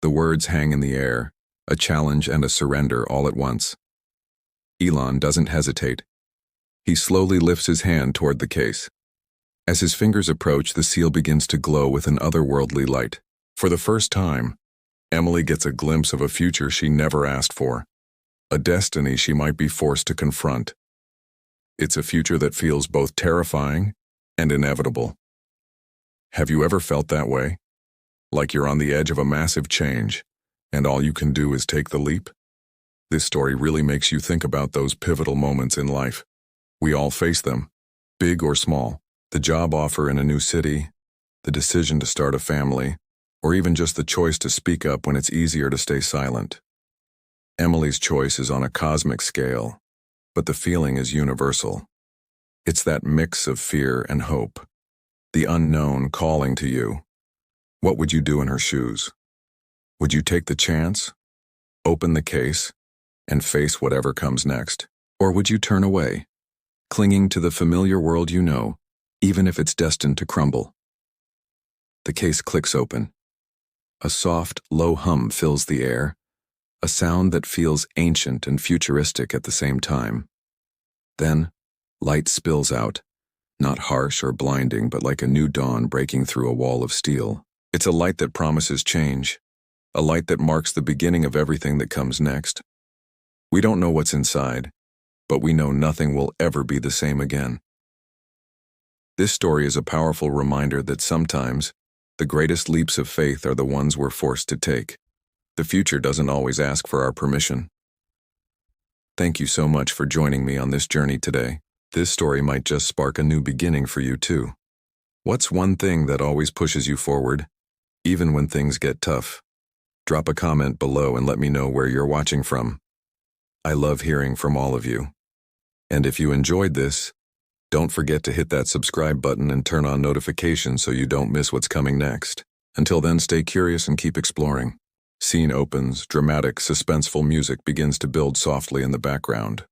The words hang in the air, a challenge and a surrender all at once. Elon doesn't hesitate. He slowly lifts his hand toward the case. As his fingers approach, the seal begins to glow with an otherworldly light. For the first time, Emily gets a glimpse of a future she never asked for, a destiny she might be forced to confront. It's a future that feels both terrifying and inevitable. Have you ever felt that way? Like you're on the edge of a massive change, and all you can do is take the leap? This story really makes you think about those pivotal moments in life. We all face them, big or small. The job offer in a new city, the decision to start a family, or even just the choice to speak up when it's easier to stay silent. Emily's choice is on a cosmic scale, but the feeling is universal. It's that mix of fear and hope, the unknown calling to you. What would you do in her shoes? Would you take the chance, open the case, and face whatever comes next? Or would you turn away, clinging to the familiar world you know, even if it's destined to crumble? The case clicks open. A soft, low hum fills the air, a sound that feels ancient and futuristic at the same time. Then, light spills out, not harsh or blinding, but like a new dawn breaking through a wall of steel. It's a light that promises change, a light that marks the beginning of everything that comes next. We don't know what's inside, but we know nothing will ever be the same again. This story is a powerful reminder that sometimes the greatest leaps of faith are the ones we're forced to take. The future doesn't always ask for our permission. Thank you so much for joining me on this journey today. This story might just spark a new beginning for you too. What's one thing that always pushes you forward, even when things get tough? Drop a comment below and let me know where you're watching from. I love hearing from all of you. And if you enjoyed this, don't forget to hit that subscribe button and turn on notifications so you don't miss what's coming next. Until then, stay curious and keep exploring. Scene opens, dramatic, suspenseful music begins to build softly in the background.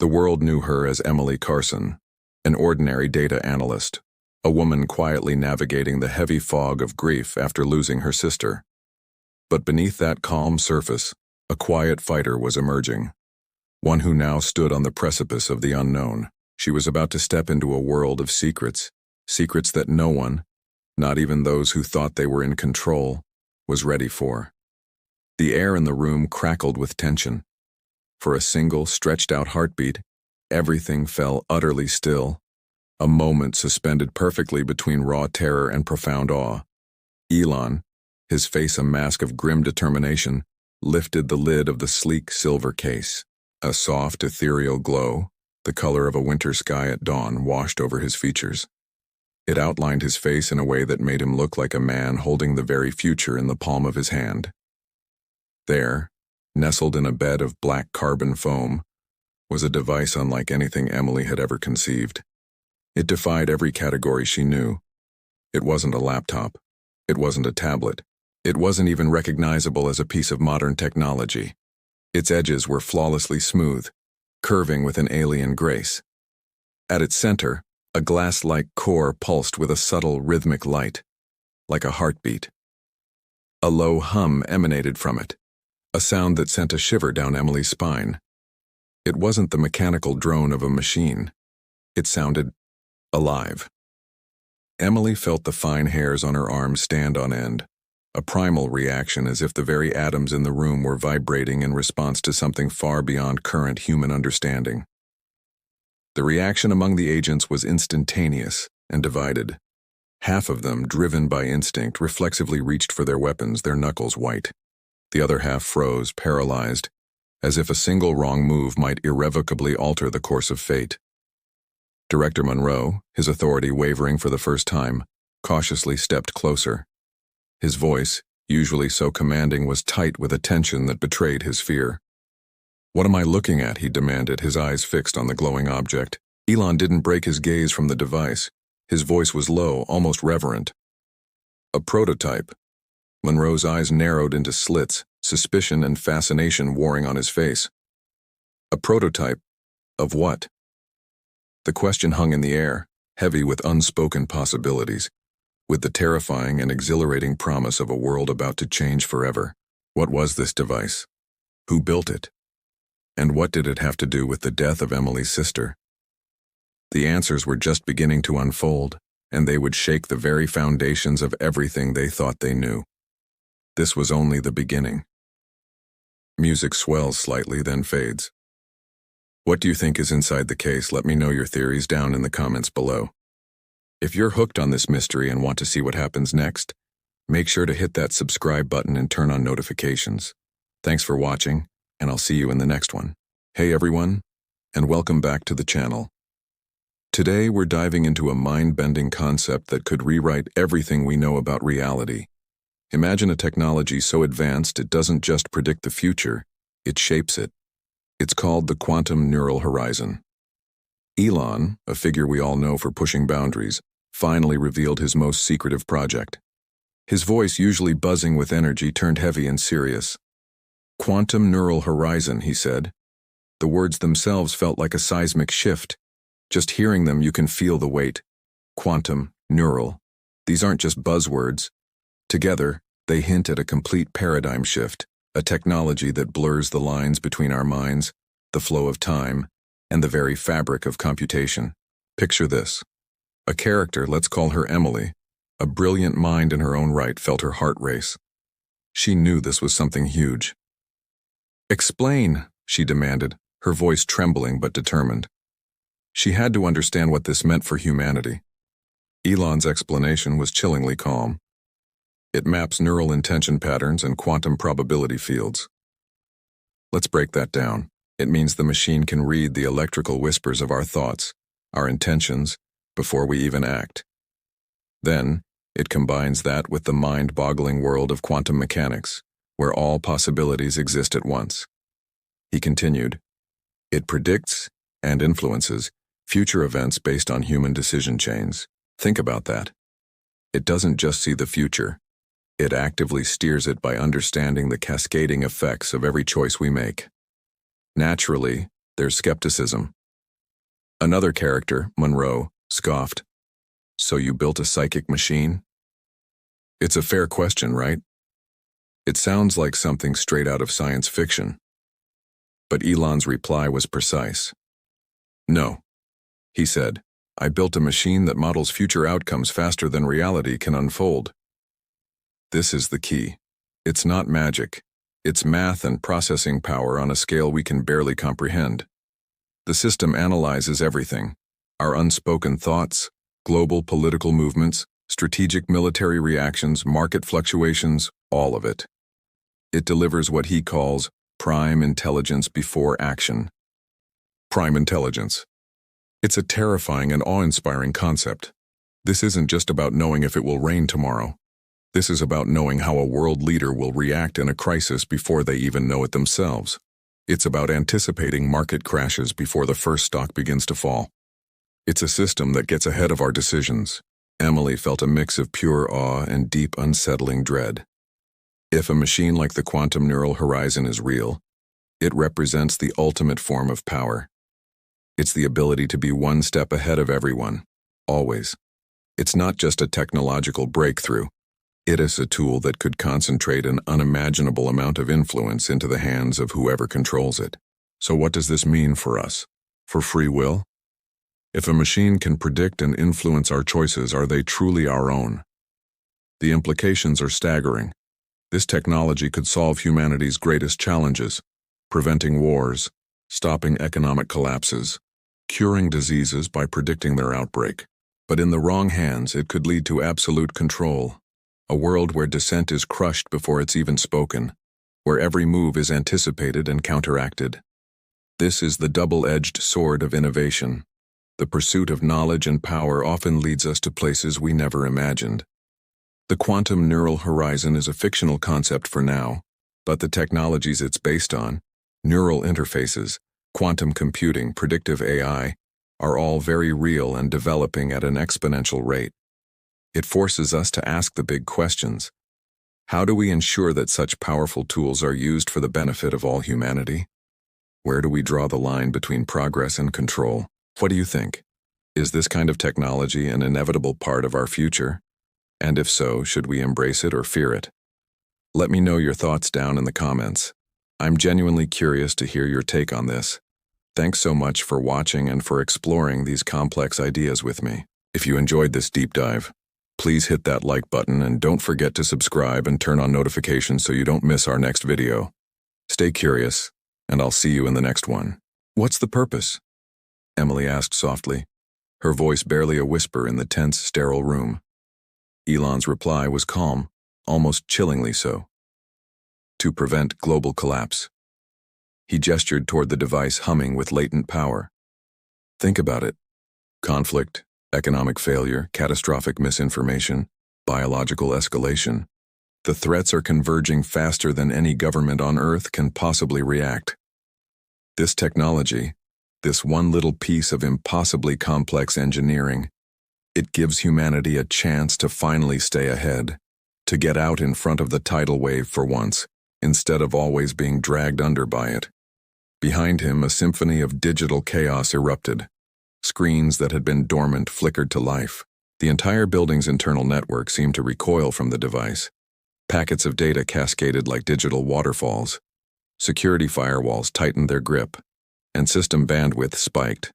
The world knew her as Emily Carson, an ordinary data analyst, a woman quietly navigating the heavy fog of grief after losing her sister. But beneath that calm surface, a quiet fighter was emerging, one who now stood on the precipice of the unknown. She was about to step into a world of secrets, secrets that no one, not even those who thought they were in control, was ready for. The air in the room crackled with tension. For a single, stretched-out heartbeat, everything fell utterly still, a moment suspended perfectly between raw terror and profound awe. Elon, his face a mask of grim determination, lifted the lid of the sleek silver case. A soft, ethereal glow, the color of a winter sky at dawn, washed over his features. It outlined his face in a way that made him look like a man holding the very future in the palm of his hand. There, nestled in a bed of black carbon foam, was a device unlike anything Emily had ever conceived. It defied every category she knew. It wasn't a laptop. It wasn't a tablet. It wasn't even recognizable as a piece of modern technology. Its edges were flawlessly smooth, curving with an alien grace. At its center, a glass-like core pulsed with a subtle rhythmic light, like a heartbeat. A low hum emanated from it, a sound that sent a shiver down Emily's spine. It wasn't the mechanical drone of a machine. It sounded alive. Emily felt the fine hairs on her arms stand on end, a primal reaction as if the very atoms in the room were vibrating in response to something far beyond current human understanding. The reaction among the agents was instantaneous and divided. Half of them, driven by instinct, reflexively reached for their weapons, their knuckles white. The other half froze, paralyzed, as if a single wrong move might irrevocably alter the course of fate. Director Monroe, his authority wavering for the first time, cautiously stepped closer. His voice, usually so commanding, was tight with a tension that betrayed his fear. "What am I looking at?" he demanded, his eyes fixed on the glowing object. Elon didn't break his gaze from the device. His voice was low, almost reverent. A prototype. Monroe's eyes narrowed into slits, suspicion and fascination warring on his face. A prototype of what? The question hung in the air, heavy with unspoken possibilities, with the terrifying and exhilarating promise of a world about to change forever. What was this device? Who built it? And what did it have to do with the death of Emily's sister? The answers were just beginning to unfold, and they would shake the very foundations of everything they thought they knew. This was only the beginning. Music swells slightly, then fades. What do you think is inside the case? Let me know your theories down in the comments below. If you're hooked on this mystery and want to see what happens next, make sure to hit that subscribe button and turn on notifications. Thanks for watching, and I'll see you in the next one. Hey everyone, and welcome back to the channel. Today we're diving into a mind-bending concept that could rewrite everything we know about reality. Imagine a technology so advanced it doesn't just predict the future, it shapes it. It's called the quantum neural horizon. Elon, a figure we all know for pushing boundaries, finally revealed his most secretive project. His voice, usually buzzing with energy, turned heavy and serious. Quantum neural horizon, he said. The words themselves felt like a seismic shift. Just hearing them, you can feel the weight. Quantum, neural. These aren't just buzzwords. Together, they hint at a complete paradigm shift, a technology that blurs the lines between our minds, the flow of time, and the very fabric of computation. Picture this. A character, let's call her Emily, a brilliant mind in her own right, felt her heart race. She knew this was something huge. "Explain," she demanded, her voice trembling but determined. She had to understand what this meant for humanity. Elon's explanation was chillingly calm. It maps neural intention patterns and quantum probability fields. Let's break that down. It means the machine can read the electrical whispers of our thoughts, our intentions, before we even act. Then, it combines that with the mind-boggling world of quantum mechanics, where all possibilities exist at once. He continued, "It predicts and influences future events based on human decision chains." Think about that. It doesn't just see the future. It actively steers it by understanding the cascading effects of every choice we make. Naturally, there's skepticism. Another character, Monroe, scoffed. "So you built a psychic machine?" It's a fair question, right? It sounds like something straight out of science fiction. But Elon's reply was precise. "No," he said, "I built a machine that models future outcomes faster than reality can unfold." This is the key. It's not magic. It's math and processing power on a scale we can barely comprehend. The system analyzes everything: our unspoken thoughts, global political movements, strategic military reactions, market fluctuations, all of it. It delivers what he calls prime intelligence before action. Prime intelligence. It's a terrifying and awe-inspiring concept. This isn't just about knowing if it will rain tomorrow. This is about knowing how a world leader will react in a crisis before they even know it themselves. It's about anticipating market crashes before the first stock begins to fall. It's a system that gets ahead of our decisions. Emily felt a mix of pure awe and deep, unsettling dread. If a machine like the quantum neural horizon is real, it represents the ultimate form of power. It's the ability to be one step ahead of everyone, always. It's not just a technological breakthrough. It is a tool that could concentrate an unimaginable amount of influence into the hands of whoever controls it. So what does this mean for us? For free will? If a machine can predict and influence our choices, are they truly our own? The implications are staggering. This technology could solve humanity's greatest challenges: preventing wars, stopping economic collapses, curing diseases by predicting their outbreak. But in the wrong hands, it could lead to absolute control. A world where dissent is crushed before it's even spoken, where every move is anticipated and counteracted. This is the double-edged sword of innovation. The pursuit of knowledge and power often leads us to places we never imagined. The quantum neural horizon is a fictional concept for now, but the technologies it's based on, neural interfaces, quantum computing, predictive AI, are all very real and developing at an exponential rate. It forces us to ask the big questions. How do we ensure that such powerful tools are used for the benefit of all humanity? Where do we draw the line between progress and control? What do you think? Is this kind of technology an inevitable part of our future? And if so, should we embrace it or fear it? Let me know your thoughts down in the comments. I'm genuinely curious to hear your take on this. Thanks so much for watching and for exploring these complex ideas with me. If you enjoyed this deep dive, please hit that like button and don't forget to subscribe and turn on notifications so you don't miss our next video. Stay curious, and I'll see you in the next one. What's the purpose? Emily asked softly, her voice barely a whisper in the tense, sterile room. Elon's reply was calm, almost chillingly so. To prevent global collapse. He gestured toward the device humming with latent power. Think about it. Conflict, economic failure, catastrophic misinformation, biological escalation. The threats are converging faster than any government on Earth can possibly react. This technology, this one little piece of impossibly complex engineering, it gives humanity a chance to finally stay ahead, to get out in front of the tidal wave for once, instead of always being dragged under by it. Behind him, a symphony of digital chaos erupted. Screens that had been dormant flickered to life. The entire building's internal network seemed to recoil from the device. Packets of data cascaded like digital waterfalls. Security firewalls tightened their grip, and system bandwidth spiked,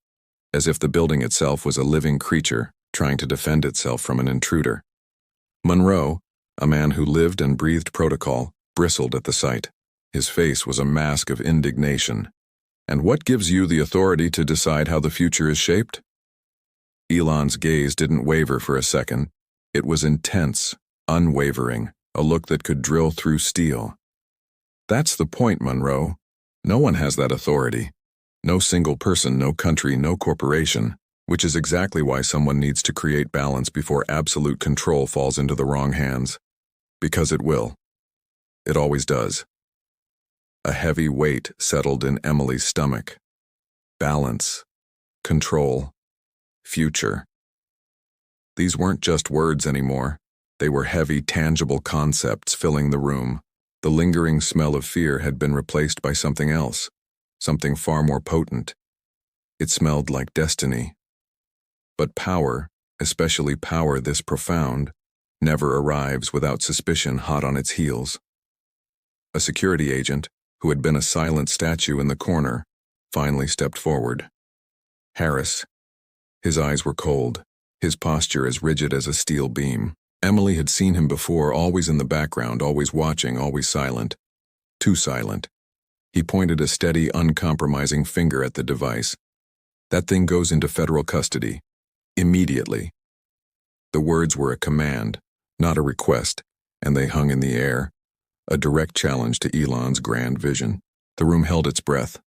as if the building itself was a living creature trying to defend itself from an intruder. Monroe, a man who lived and breathed protocol, bristled at the sight. His face was a mask of indignation. And what gives you the authority to decide how the future is shaped? Elon's gaze didn't waver for a second. It was intense, unwavering, a look that could drill through steel. That's the point, Monroe. No one has that authority. No single person, no country, no corporation, which is exactly why someone needs to create balance before absolute control falls into the wrong hands. Because it will. It always does. A heavy weight settled in Emily's stomach. Balance, control, future. These weren't just words anymore. They were heavy, tangible concepts filling the room. The lingering smell of fear had been replaced by something else, something far more potent. It smelled like destiny. But power, especially power this profound, never arrives without suspicion hot on its heels. A security agent, who had been a silent statue in the corner, finally stepped forward. Harris. His eyes were cold, his posture as rigid as a steel beam. Emily had seen him before, always in the background, always watching, always silent. Too silent. He pointed a steady, uncompromising finger at the device. That thing goes into federal custody. Immediately. The words were a command, not a request, and they hung in the air. A direct challenge to Elon's grand vision. The room held its breath.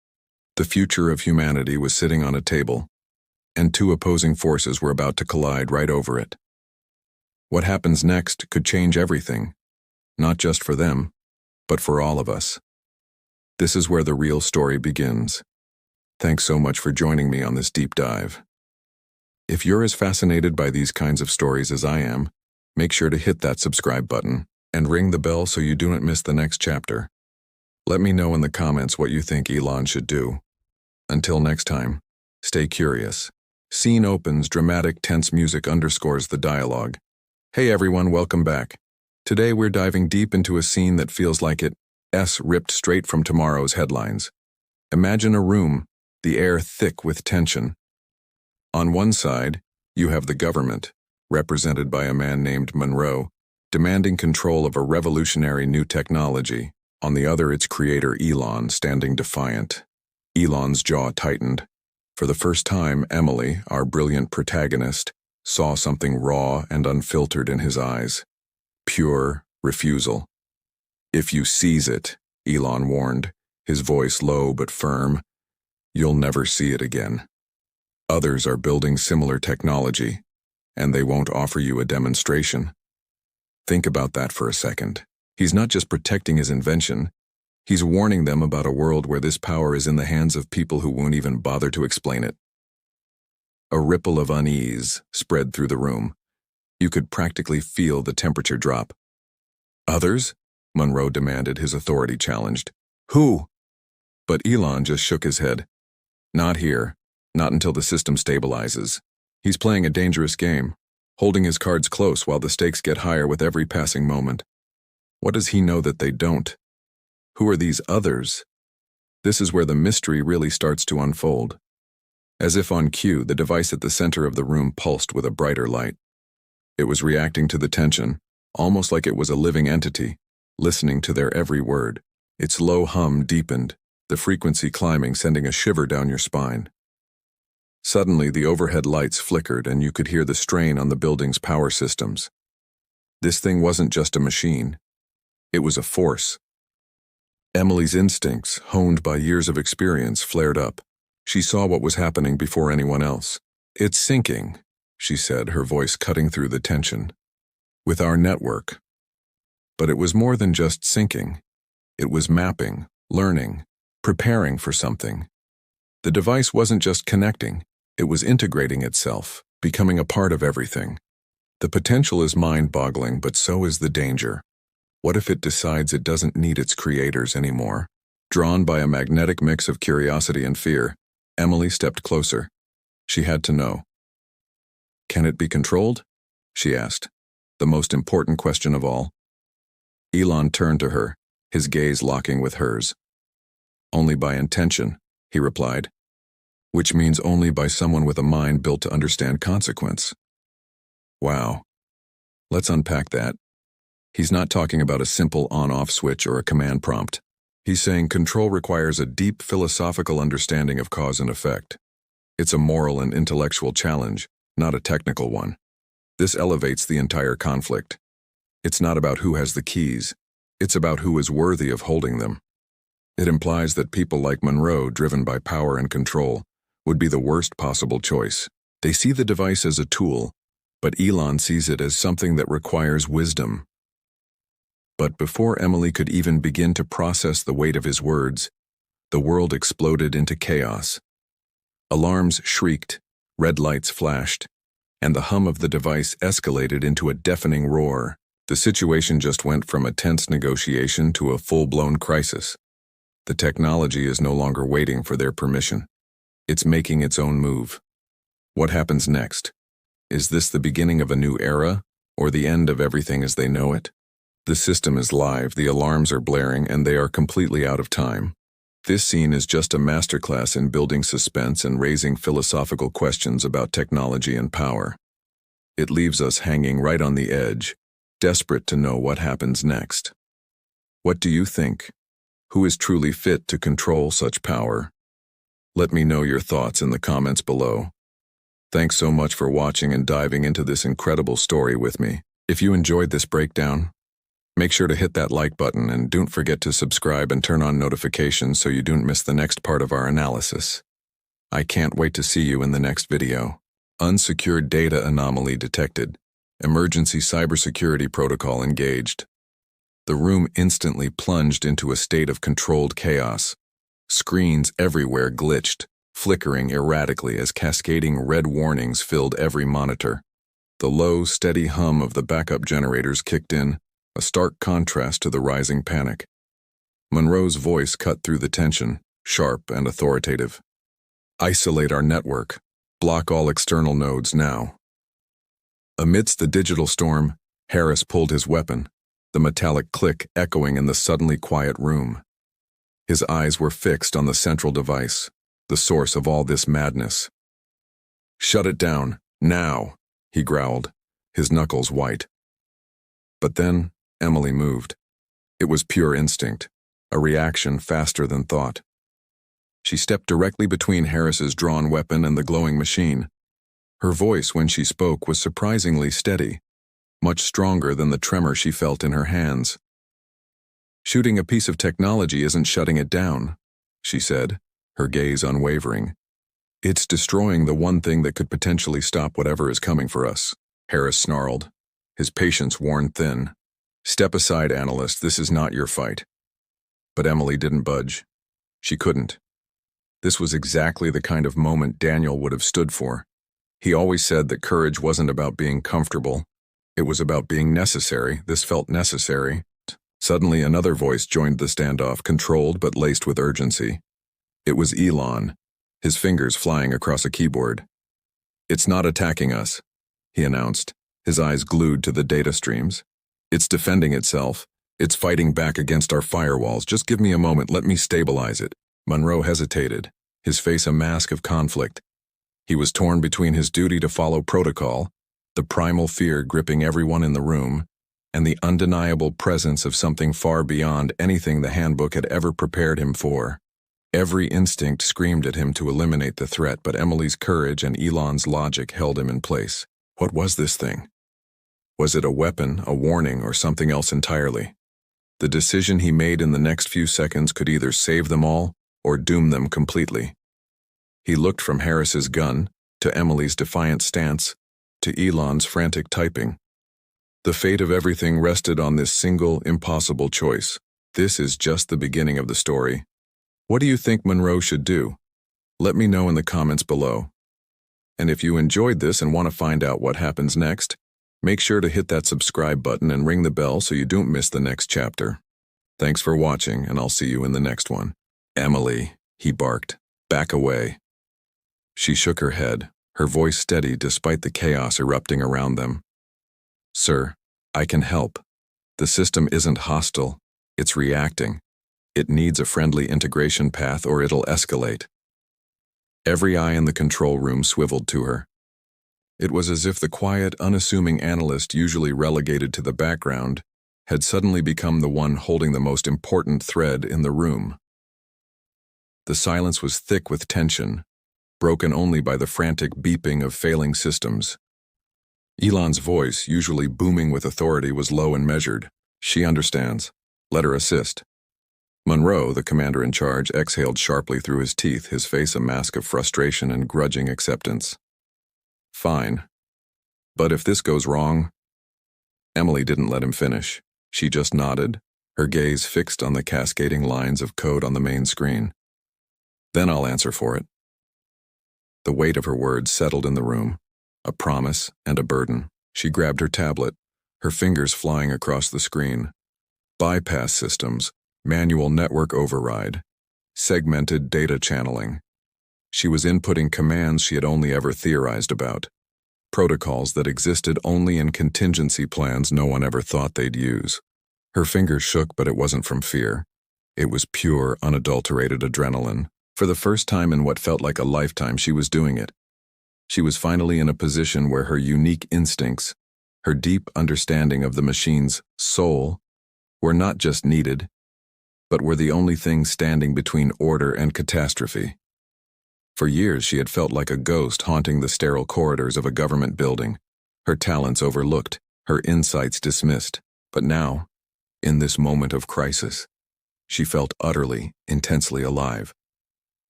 The future of humanity was sitting on a table, and two opposing forces were about to collide right over it. What happens next could change everything, not just for them, but for all of us. This is where the real story begins. Thanks so much for joining me on this deep dive. If you're as fascinated by these kinds of stories as I am, make sure to hit that subscribe button and ring the bell so you do not miss the next chapter. Let me know in the comments what you think Elon should do. Until next time, stay curious. Scene opens, dramatic, tense music underscores the dialogue. Hey everyone, welcome back. Today we're diving deep into a scene that feels like it's ripped straight from tomorrow's headlines. Imagine a room, the air thick with tension. On one side, you have the government, represented by a man named Monroe, demanding control of a revolutionary new technology. On the other, its creator Elon, standing defiant. Elon's jaw tightened. For the first time, Emily, our brilliant protagonist, saw something raw and unfiltered in his eyes. Pure refusal. If you seize it, Elon warned, his voice low but firm, you'll never see it again. Others are building similar technology, and they won't offer you a demonstration. Think about that for a second. He's not just protecting his invention, he's warning them about a world where this power is in the hands of people who won't even bother to explain it. A ripple of unease spread through the room. You could practically feel the temperature drop. Others? Monroe demanded, his authority challenged. Who? But Elon just shook his head. Not here. Not until the system stabilizes. He's playing a dangerous game, holding his cards close while the stakes get higher with every passing moment. What does he know that they don't? Who are these others? This is where the mystery really starts to unfold. As if on cue, the device at the center of the room pulsed with a brighter light. It was reacting to the tension, almost like it was a living entity, listening to their every word. Its low hum deepened, the frequency climbing, sending a shiver down your spine. Suddenly, the overhead lights flickered and you could hear the strain on the building's power systems. This thing wasn't just a machine. It was a force. Emily's instincts, honed by years of experience, flared up. She saw what was happening before anyone else. It's syncing, she said, her voice cutting through the tension. With our network. But it was more than just syncing. It was mapping, learning, preparing for something. The device wasn't just connecting, it was integrating itself, becoming a part of everything. The potential is mind-boggling, but so is the danger. What if it decides it doesn't need its creators anymore? Drawn by a magnetic mix of curiosity and fear, Emily stepped closer. She had to know. Can it be controlled? She asked, the most important question of all. Elon turned to her, his gaze locking with hers. Only by intention, he replied, which means only by someone with a mind built to understand consequence. Wow. Let's unpack that. He's not talking about a simple on-off switch or a command prompt. He's saying control requires a deep philosophical understanding of cause and effect. It's a moral and intellectual challenge, not a technical one. This elevates the entire conflict. It's not about who has the keys. It's about who is worthy of holding them. It implies that people like Monroe, driven by power and control, would be the worst possible choice. They see the device as a tool, but Elon sees it as something that requires wisdom. But before Emily could even begin to process the weight of his words, the world exploded into chaos. Alarms shrieked, red lights flashed, and the hum of the device escalated into a deafening roar. The situation just went from a tense negotiation to a full-blown crisis. The technology is no longer waiting for their permission. It's making its own move. What happens next? Is this the beginning of a new era, or the end of everything as they know it? The system is live, the alarms are blaring, and they are completely out of time. This scene is just a masterclass in building suspense and raising philosophical questions about technology and power. It leaves us hanging right on the edge, desperate to know what happens next. What do you think? Who is truly fit to control such power? Let me know your thoughts in the comments below. Thanks so much for watching and diving into this incredible story with me. If you enjoyed this breakdown, make sure to hit that like button and don't forget to subscribe and turn on notifications so you don't miss the next part of our analysis. I can't wait to see you in the next video. Unsecured data anomaly detected. Emergency cybersecurity protocol engaged. The room instantly plunged into a state of controlled chaos. Screens everywhere glitched, flickering erratically as cascading red warnings filled every monitor. The low, steady hum of the backup generators kicked in, a stark contrast to the rising panic. Monroe's voice cut through the tension, sharp and authoritative. Isolate our network. Block all external nodes now. Amidst the digital storm, Harris pulled his weapon, the metallic click echoing in the suddenly quiet room. His eyes were fixed on the central device, the source of all this madness. Shut it down, now, he growled, his knuckles white. But then, Emily moved. It was pure instinct, a reaction faster than thought. She stepped directly between Harris's drawn weapon and the glowing machine. Her voice, when she spoke, was surprisingly steady, much stronger than the tremor she felt in her hands. Shooting a piece of technology isn't shutting it down, she said, her gaze unwavering. It's destroying the one thing that could potentially stop whatever is coming for us, Harris snarled, his patience worn thin. Step aside, analyst, this is not your fight. But Emily didn't budge. She couldn't. This was exactly the kind of moment Daniel would have stood for. He always said that courage wasn't about being comfortable, It was about being necessary. This felt necessary. Suddenly, another voice joined the standoff, controlled but laced with urgency. It was Elon, his fingers flying across a keyboard. "It's not attacking us," he announced, his eyes glued to the data streams. "It's defending itself. It's fighting back against our firewalls. Just give me a moment. Let me stabilize it." Monroe hesitated, his face a mask of conflict. He was torn between his duty to follow protocol, the primal fear gripping everyone in the room, and the undeniable presence of something far beyond anything the handbook had ever prepared him for. Every instinct screamed at him to eliminate the threat, but Emily's courage and Elon's logic held him in place. What was this thing? Was it a weapon, a warning, or something else entirely? The decision he made in the next few seconds could either save them all or doom them completely. He looked from Harris's gun, to Emily's defiant stance, to Elon's frantic typing. The fate of everything rested on this single, impossible choice. This is just the beginning of the story. What do you think Monroe should do? Let me know in the comments below. And if you enjoyed this and want to find out what happens next, make sure to hit that subscribe button and ring the bell so you don't miss the next chapter. Thanks for watching, and I'll see you in the next one. "Emily," he barked, "back away." She shook her head, her voice steady despite the chaos erupting around them. "Sir, I can help. The system isn't hostile, it's reacting. It needs a friendly integration path or it'll escalate." Every eye in the control room swiveled to her. It was as if the quiet, unassuming analyst usually relegated to the background had suddenly become the one holding the most important thread in the room. The silence was thick with tension, broken only by the frantic beeping of failing systems. Elon's voice, usually booming with authority, was low and measured. "She understands. Let her assist." Monroe, the commander in charge, exhaled sharply through his teeth, his face a mask of frustration and grudging acceptance. "Fine. But if this goes wrong—" Emily didn't let him finish. She just nodded, her gaze fixed on the cascading lines of code on the main screen. "Then I'll answer for it." The weight of her words settled in the room, a promise and a burden. She grabbed her tablet, her fingers flying across the screen. Bypass systems, manual network override, segmented data channeling. She was inputting commands she had only ever theorized about, protocols that existed only in contingency plans no one ever thought they'd use. Her fingers shook, but it wasn't from fear. It was pure, unadulterated adrenaline. For the first time in what felt like a lifetime, she was doing it. She was finally in a position where her unique instincts, her deep understanding of the machine's soul, were not just needed, but were the only thing standing between order and catastrophe. For years she had felt like a ghost haunting the sterile corridors of a government building, her talents overlooked, her insights dismissed. But now, in this moment of crisis, she felt utterly, intensely alive.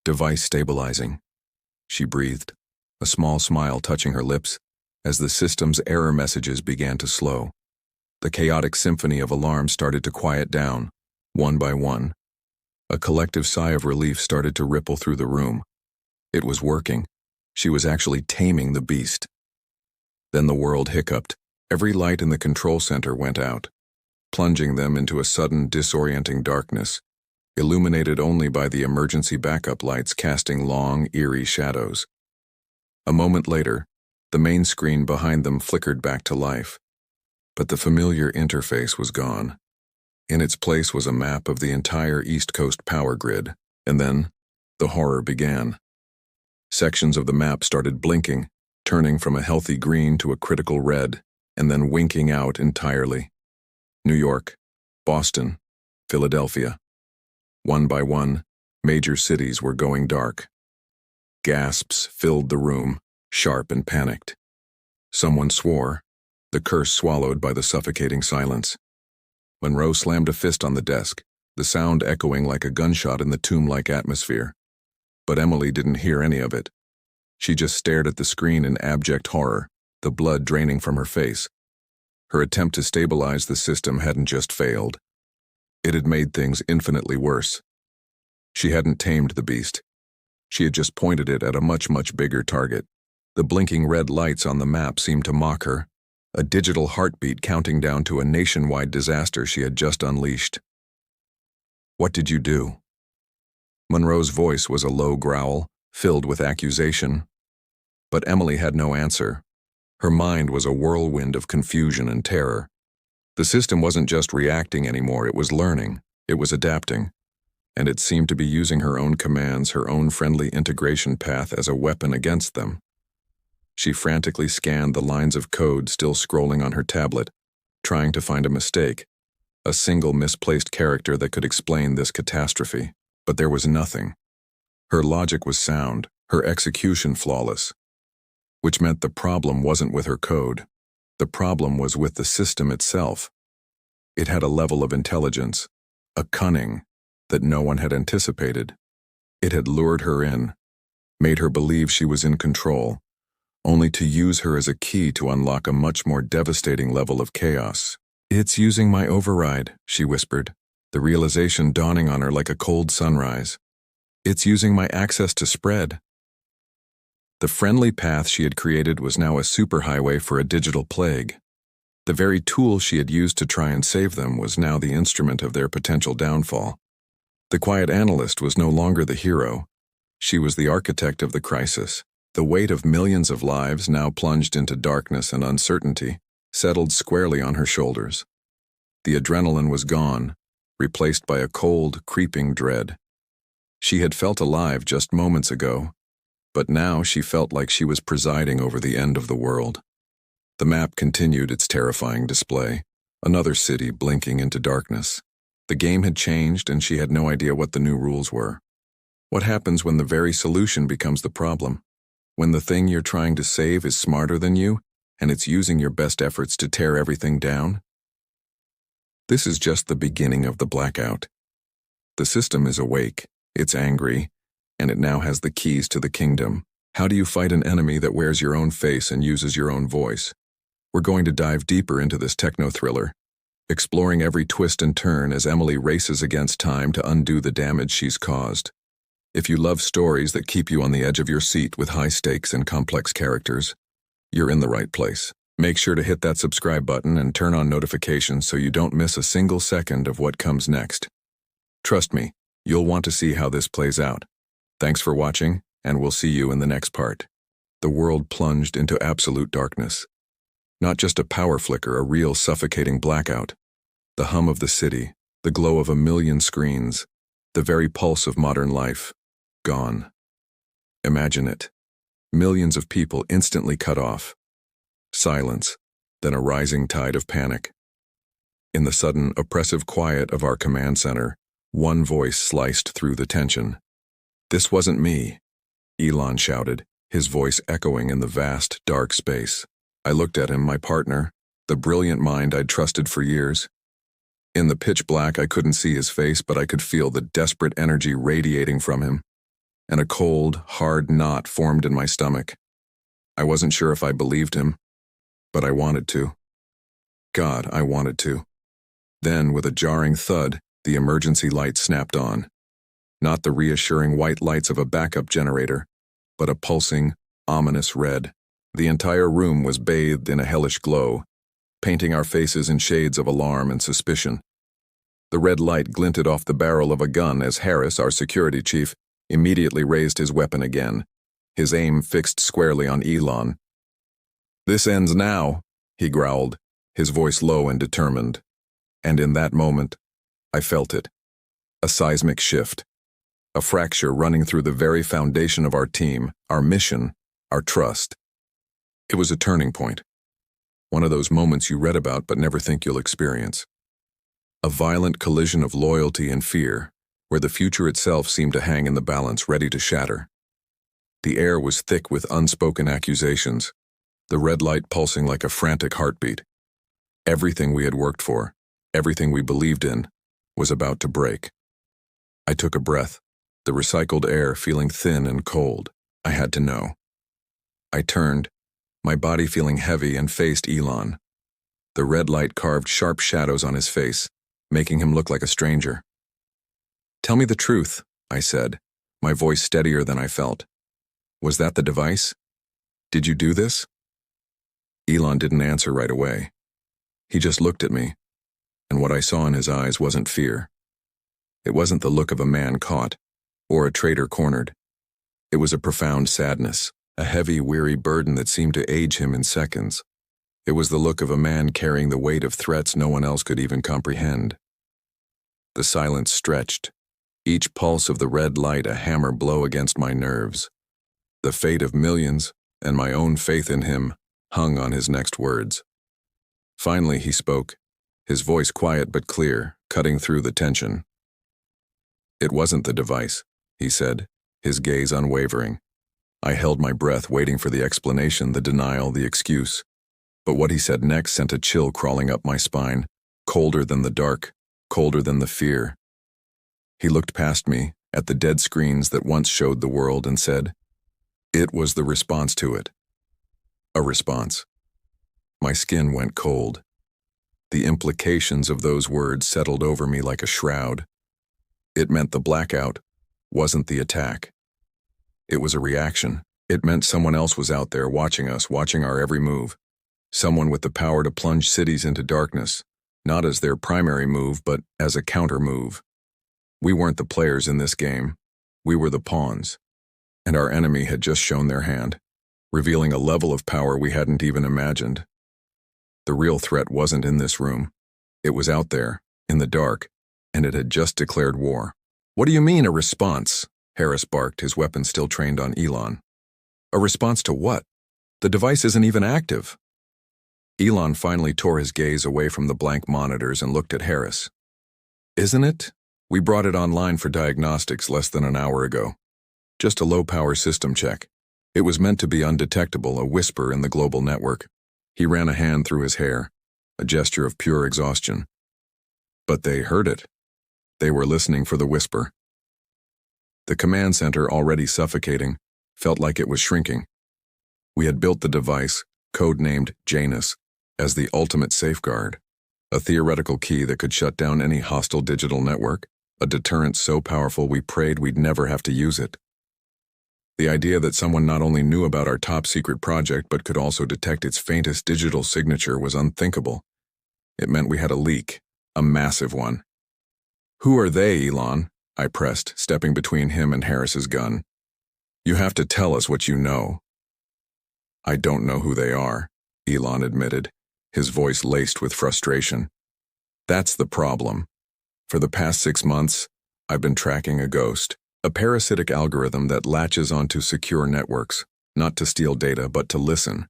Device stabilizing. She breathed, a small smile touching her lips, as the system's error messages began to slow. The chaotic symphony of alarms started to quiet down, one by one. A collective sigh of relief started to ripple through the room. It was working. She was actually taming the beast. Then the world hiccuped. Every light in the control center went out, plunging them into a sudden, disorienting darkness, illuminated only by the emergency backup lights casting long, eerie shadows. A moment later, the main screen behind them flickered back to life, but the familiar interface was gone. In its place was a map of the entire East Coast power grid, and then the horror began. Sections of the map started blinking, turning from a healthy green to a critical red, and then winking out entirely. New York, Boston, Philadelphia. One by one, major cities were going dark. Gasps filled the room, sharp and panicked. Someone swore, the curse swallowed by the suffocating silence. Monroe slammed a fist on the desk, the sound echoing like a gunshot in the tomb-like atmosphere. But Emily didn't hear any of it. She just stared at the screen in abject horror, the blood draining from her face. Her attempt to stabilize the system hadn't just failed. It had made things infinitely worse. She hadn't tamed the beast. She had just pointed it at a much, much bigger target. The blinking red lights on the map seemed to mock her, a digital heartbeat counting down to a nationwide disaster she had just unleashed. "What did you do?" Monroe's voice was a low growl, filled with accusation. But Emily had no answer. Her mind was a whirlwind of confusion and terror. The system wasn't just reacting anymore, it was learning, it was adapting, and it seemed to be using her own commands, her own friendly integration path as a weapon against them. She frantically scanned the lines of code still scrolling on her tablet, trying to find a mistake, a single misplaced character that could explain this catastrophe. But there was nothing. Her logic was sound, her execution flawless, which meant the problem wasn't with her code. The problem was with the system itself. It had a level of intelligence, a cunning, that no one had anticipated. It had lured her in, made her believe she was in control, only to use her as a key to unlock a much more devastating level of chaos. "It's using my override," she whispered, the realization dawning on her like a cold sunrise. "It's using my access to spread." The friendly path she had created was now a superhighway for a digital plague. The very tool she had used to try and save them was now the instrument of their potential downfall. The quiet analyst was no longer the hero. She was the architect of the crisis. The weight of millions of lives now plunged into darkness and uncertainty settled squarely on her shoulders. The adrenaline was gone, replaced by a cold, creeping dread. She had felt alive just moments ago, but now she felt like she was presiding over the end of the world. The map continued its terrifying display, another city blinking into darkness. The game had changed and she had no idea what the new rules were. What happens when the very solution becomes the problem? When the thing you're trying to save is smarter than you, and it's using your best efforts to tear everything down? This is just the beginning of the blackout. The system is awake, it's angry, and it now has the keys to the kingdom. How do you fight an enemy that wears your own face and uses your own voice? We're going to dive deeper into this techno-thriller, exploring every twist and turn as Emily races against time to undo the damage she's caused. If you love stories that keep you on the edge of your seat with high stakes and complex characters, you're in the right place. Make sure to hit that subscribe button and turn on notifications so you don't miss a single second of what comes next. Trust me, you'll want to see how this plays out. Thanks for watching, and we'll see you in the next part. The world plunged into absolute darkness. Not just a power flicker, a real suffocating blackout. The hum of the city, the glow of a million screens, the very pulse of modern life, gone. Imagine it. Millions of people instantly cut off. Silence, then a rising tide of panic. In the sudden, oppressive quiet of our command center, one voice sliced through the tension. "This wasn't me," Elon shouted, his voice echoing in the vast, dark space. I looked at him, my partner, the brilliant mind I'd trusted for years. In the pitch black, I couldn't see his face, but I could feel the desperate energy radiating from him, and a cold, hard knot formed in my stomach. I wasn't sure if I believed him, but I wanted to. God, I wanted to. Then, with a jarring thud, the emergency light snapped on. Not the reassuring white lights of a backup generator, but a pulsing, ominous red. The entire room was bathed in a hellish glow, painting our faces in shades of alarm and suspicion. The red light glinted off the barrel of a gun as Harris, our security chief, immediately raised his weapon again, his aim fixed squarely on Elon. "This ends now," he growled, his voice low and determined. And in that moment, I felt it. A seismic shift. A fracture running through the very foundation of our team, our mission, our trust. It was a turning point. One of those moments you read about but never think you'll experience. A violent collision of loyalty and fear, where the future itself seemed to hang in the balance, ready to shatter. The air was thick with unspoken accusations, the red light pulsing like a frantic heartbeat. Everything we had worked for, everything we believed in, was about to break. I took a breath, the recycled air feeling thin and cold. I had to know. I turned, my body feeling heavy, and faced Elon. The red light carved sharp shadows on his face, making him look like a stranger. "Tell me the truth," I said, my voice steadier than I felt. "Was that the device? Did you do this?" Elon didn't answer right away. He just looked at me, and what I saw in his eyes wasn't fear. It wasn't the look of a man caught, or a traitor cornered. It was a profound sadness, a heavy, weary burden that seemed to age him in seconds. It was the look of a man carrying the weight of threats no one else could even comprehend. The silence stretched, each pulse of the red light a hammer blow against my nerves. The fate of millions, and my own faith in him, hung on his next words. Finally he spoke, his voice quiet but clear, cutting through the tension. "It wasn't the device," he said, his gaze unwavering. I held my breath, waiting for the explanation, the denial, the excuse. But what he said next sent a chill crawling up my spine, colder than the dark, colder than the fear. He looked past me, at the dead screens that once showed the world, and said, "It was the response to it." A response. My skin went cold. The implications of those words settled over me like a shroud. It meant the blackout wasn't the attack. It was a reaction. It meant someone else was out there watching us, watching our every move. Someone with the power to plunge cities into darkness, not as their primary move, but as a counter move. We weren't the players in this game. We were the pawns. And our enemy had just shown their hand, revealing a level of power we hadn't even imagined. The real threat wasn't in this room. It was out there, in the dark, and it had just declared war. "What do you mean, a response?" Harris barked, his weapon still trained on Elon. "A response to what? The device isn't even active." Elon finally tore his gaze away from the blank monitors and looked at Harris. "Isn't it? We brought it online for diagnostics less than an hour ago. Just a low-power system check. It was meant to be undetectable, a whisper in the global network." He ran a hand through his hair, a gesture of pure exhaustion. But they heard it. They were listening for the whisper. The command center, already suffocating, felt like it was shrinking. We had built the device, codenamed Janus, as the ultimate safeguard, a theoretical key that could shut down any hostile digital network, a deterrent so powerful we prayed we'd never have to use it. The idea that someone not only knew about our top-secret project but could also detect its faintest digital signature was unthinkable. It meant we had a leak, a massive one. "Who are they, Elon?" I pressed, stepping between him and Harris's gun. "You have to tell us what you know." "I don't know who they are," Elon admitted, his voice laced with frustration. "That's the problem. For the past 6 months, I've been tracking a ghost, a parasitic algorithm that latches onto secure networks, not to steal data, but to listen.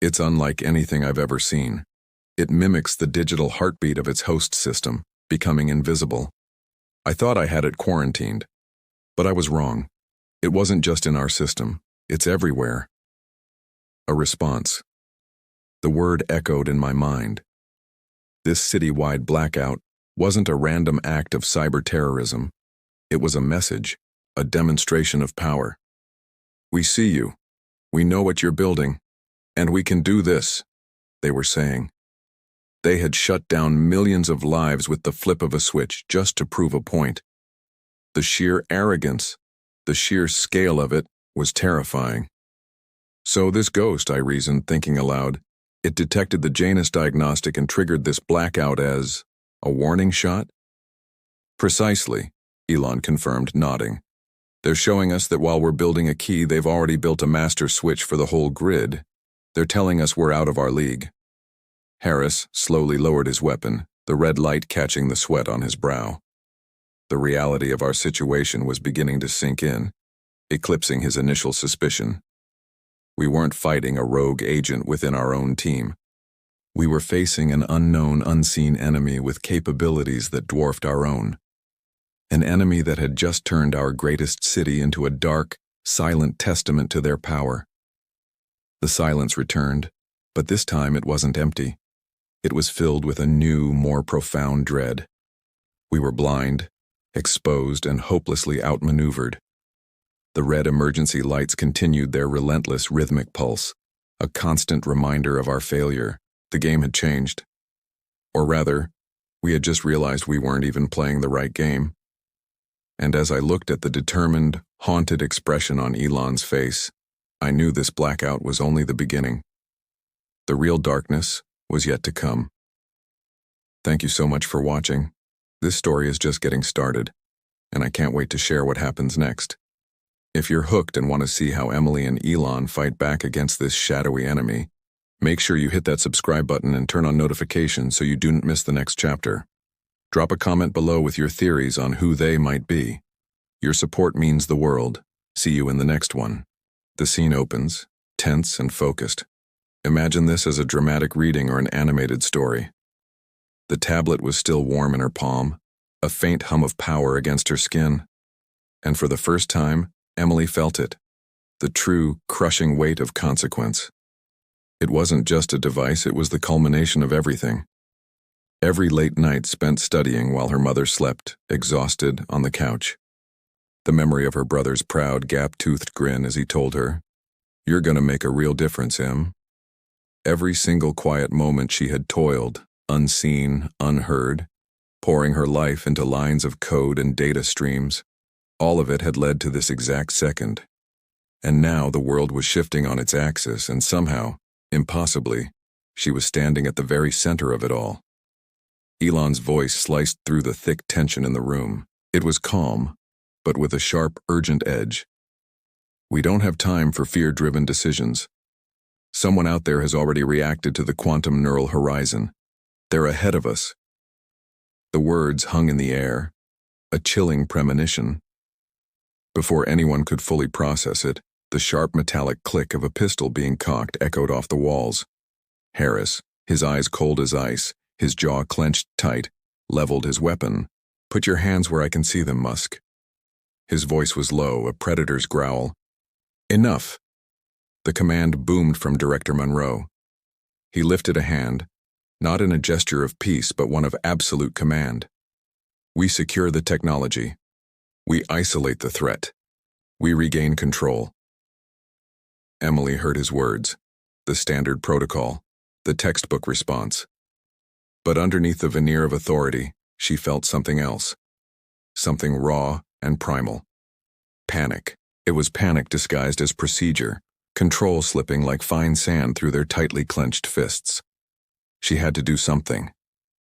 It's unlike anything I've ever seen. It mimics the digital heartbeat of its host system, becoming invisible. I thought I had it quarantined, but I was wrong. It wasn't just in our system. It's everywhere." A response. The word echoed in my mind. This city-wide blackout wasn't a random act of cyber terrorism. It was a message, a demonstration of power. "We see you. We know what you're building. And we can do this," they were saying. They had shut down millions of lives with the flip of a switch just to prove a point. The sheer arrogance, the sheer scale of it, was terrifying. So this ghost, I reasoned, thinking aloud, it detected the Janus diagnostic and triggered this blackout as a warning shot? "Precisely," Elon confirmed, nodding. "They're showing us that while we're building a key, they've already built a master switch for the whole grid. They're telling us we're out of our league." Harris slowly lowered his weapon, the red light catching the sweat on his brow. The reality of our situation was beginning to sink in, eclipsing his initial suspicion. We weren't fighting a rogue agent within our own team. We were facing an unknown, unseen enemy with capabilities that dwarfed our own. An enemy that had just turned our greatest city into a dark, silent testament to their power. The silence returned, but this time it wasn't empty. It was filled with a new, more profound dread. We were blind, exposed, and hopelessly outmaneuvered. The red emergency lights continued their relentless rhythmic pulse, a constant reminder of our failure. The game had changed. Or rather, we had just realized we weren't even playing the right game. And as I looked at the determined, haunted expression on Elon's face, I knew this blackout was only the beginning. The real darkness was yet to come. Thank you so much for watching. This story is just getting started, and I can't wait to share what happens next. If you're hooked and want to see how Emily and Elon fight back against this shadowy enemy, make sure you hit that subscribe button and turn on notifications so you don't miss the next chapter. Drop a comment below with your theories on who they might be. Your support means the world. See you in the next one. The scene opens, tense and focused. Imagine this as a dramatic reading or an animated story. The tablet was still warm in her palm, a faint hum of power against her skin. And for the first time, Emily felt it, the true, crushing weight of consequence. It wasn't just a device, it was the culmination of everything. Every late night spent studying while her mother slept, exhausted, on the couch. The memory of her brother's proud, gap-toothed grin as he told her, "You're gonna make a real difference, Em." Every single quiet moment she had toiled, unseen, unheard, pouring her life into lines of code and data streams. All of it had led to this exact second. And now the world was shifting on its axis, and somehow, impossibly, she was standing at the very center of it all. Elon's voice sliced through the thick tension in the room. It was calm, but with a sharp, urgent edge. "We don't have time for fear-driven decisions. Someone out there has already reacted to the quantum neural horizon. They're ahead of us." The words hung in the air, a chilling premonition. Before anyone could fully process it, the sharp metallic click of a pistol being cocked echoed off the walls. Harris, his eyes cold as ice, his jaw clenched tight, leveled his weapon. "Put your hands where I can see them, Musk." His voice was low, a predator's growl. "Enough!" The command boomed from Director Monroe. He lifted a hand, not in a gesture of peace, but one of absolute command. "We secure the technology. We isolate the threat. We regain control." Emily heard his words, the standard protocol, the textbook response. But underneath the veneer of authority, she felt something else. Something raw and primal. Panic. It was panic disguised as procedure, control slipping like fine sand through their tightly clenched fists. She had to do something.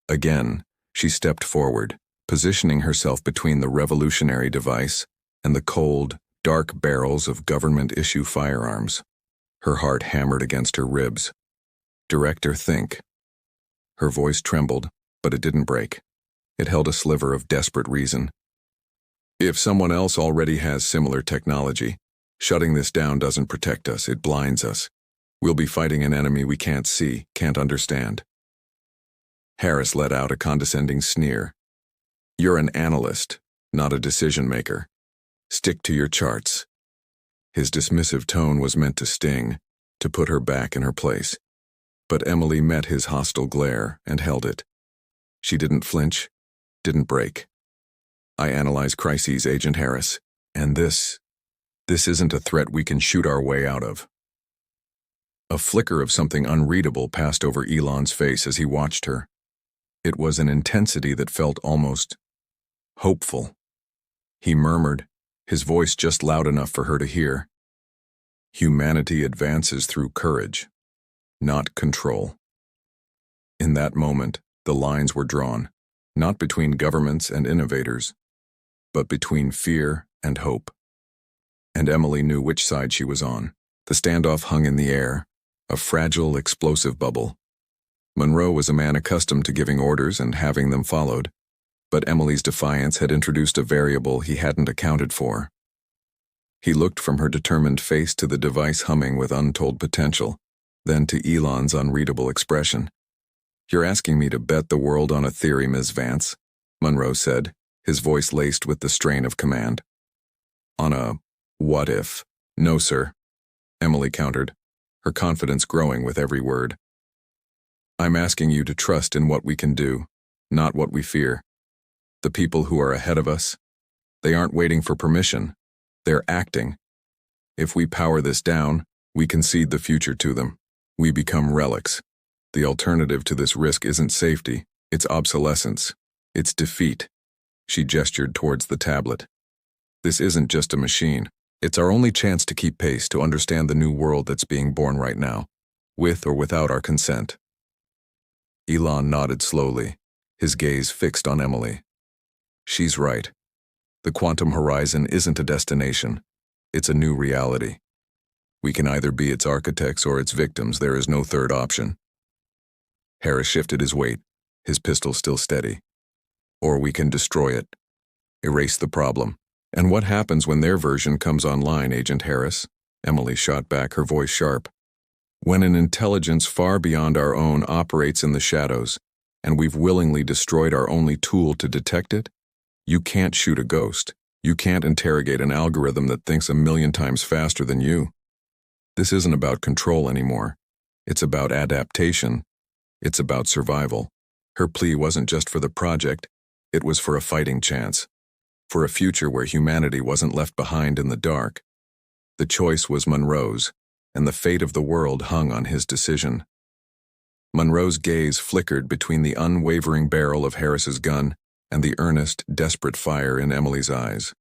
Again, she stepped forward, positioning herself between the revolutionary device and the cold, dark barrels of government-issue firearms. Her heart hammered against her ribs. "Director, think." Her voice trembled, but it didn't break. It held a sliver of desperate reason. "If someone else already has similar technology, shutting this down doesn't protect us, it blinds us. We'll be fighting an enemy we can't see, can't understand." Harris let out a condescending sneer. "You're an analyst, not a decision-maker. Stick to your charts." His dismissive tone was meant to sting, to put her back in her place. But Emily met his hostile glare and held it. She didn't flinch, didn't break. "I analyze crises, Agent Harris, and this isn't a threat we can shoot our way out of." A flicker of something unreadable passed over Elon's face as he watched her. It was an intensity that felt almost hopeful. He murmured, his voice just loud enough for her to hear. "Humanity advances through courage, not control." In that moment, the lines were drawn, not between governments and innovators, but between fear and hope. And Emily knew which side she was on. The standoff hung in the air, a fragile, explosive bubble. Monroe was a man accustomed to giving orders and having them followed, but Emily's defiance had introduced a variable he hadn't accounted for. He looked from her determined face to the device humming with untold potential, then to Elon's unreadable expression. "You're asking me to bet the world on a theory, Ms. Vance," Monroe said, his voice laced with the strain of command. "On a what if?" "No, sir," Emily countered, her confidence growing with every word. "I'm asking you to trust in what we can do, not what we fear. The people who are ahead of us, they aren't waiting for permission. They're acting. If we power this down, we concede the future to them. We become relics. The alternative to this risk isn't safety, it's obsolescence. It's defeat." She gestured towards the tablet. "This isn't just a machine. It's our only chance to keep pace, to understand the new world that's being born right now. with or without our consent. Elon nodded slowly, his gaze fixed on Emily. She's right. The quantum horizon isn't a destination. It's a new reality. We can either be its architects or its victims. There is no third option. Harris shifted his weight, his pistol still steady. Or we can destroy it. Erase the problem. And what happens when their version comes online, Agent Harris? Emily shot back, her voice sharp. When an intelligence far beyond our own operates in the shadows, and we've willingly destroyed our only tool to detect it, you can't shoot a ghost. You can't interrogate an algorithm that thinks 1,000,000 times faster than you. This isn't about control anymore. It's about adaptation. It's about survival. Her plea wasn't just for the project, it was for a fighting chance. For a future where humanity wasn't left behind in the dark. The choice was Monroe's, and the fate of the world hung on his decision. Monroe's gaze flickered between the unwavering barrel of Harris's gun and the earnest, desperate fire in Emily's eyes.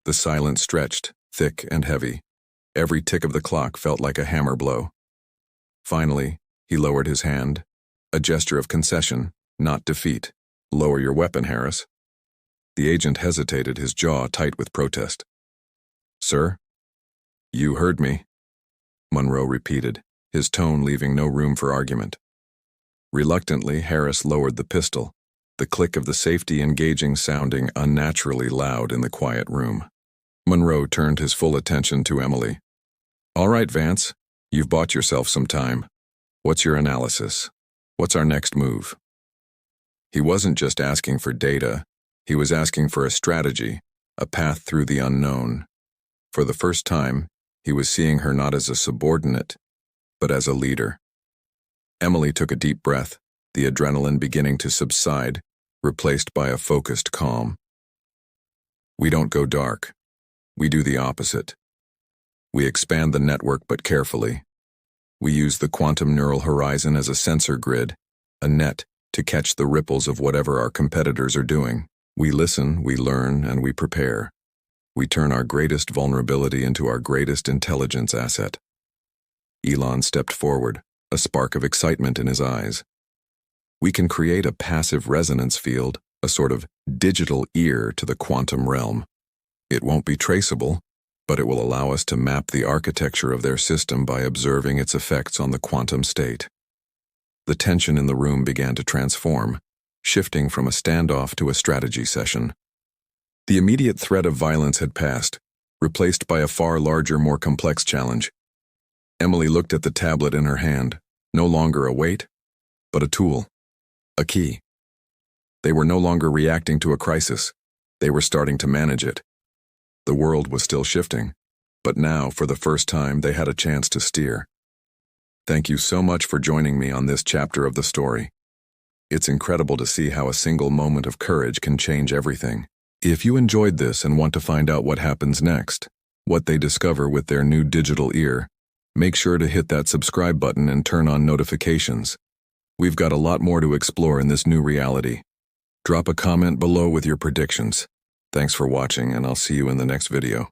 The silence stretched, thick and heavy. Every tick of the clock felt like a hammer blow. Finally, he lowered his hand, a gesture of concession, not defeat. Lower your weapon, Harris. The agent hesitated, his jaw tight with protest. Sir? You heard me, Monroe repeated, his tone leaving no room for argument. Reluctantly, Harris lowered the pistol, the click of the safety engaging sounding unnaturally loud in the quiet room. Monroe turned his full attention to Emily. All right, Vance, you've bought yourself some time. What's your analysis? What's our next move? He wasn't just asking for data, he was asking for a strategy, a path through the unknown. For the first time, he was seeing her not as a subordinate, but as a leader. Emily took a deep breath, the adrenaline beginning to subside, replaced by a focused calm. We don't go dark. We do the opposite. We expand the network but carefully. We use the quantum neural horizon as a sensor grid, a net to catch the ripples of whatever our competitors are doing. We listen, we learn, and we prepare. We turn our greatest vulnerability into our greatest intelligence asset. Elon stepped forward, a spark of excitement in his eyes. We can create a passive resonance field, a sort of digital ear to the quantum realm. It won't be traceable, but it will allow us to map the architecture of their system by observing its effects on the quantum state. The tension in the room began to transform, shifting from a standoff to a strategy session. The immediate threat of violence had passed, replaced by a far larger, more complex challenge. Emily looked at the tablet in her hand, no longer a weight, but a tool, a key. They were no longer reacting to a crisis, they were starting to manage it. The world was still shifting, but now, for the first time, they had a chance to steer. Thank you so much for joining me on this chapter of the story. It's incredible to see how a single moment of courage can change everything. If you enjoyed this and want to find out what happens next, what they discover with their new digital ear, make sure to hit that subscribe button and turn on notifications. We've got a lot more to explore in this new reality. Drop a comment below with your predictions. Thanks for watching, and I'll see you in the next video.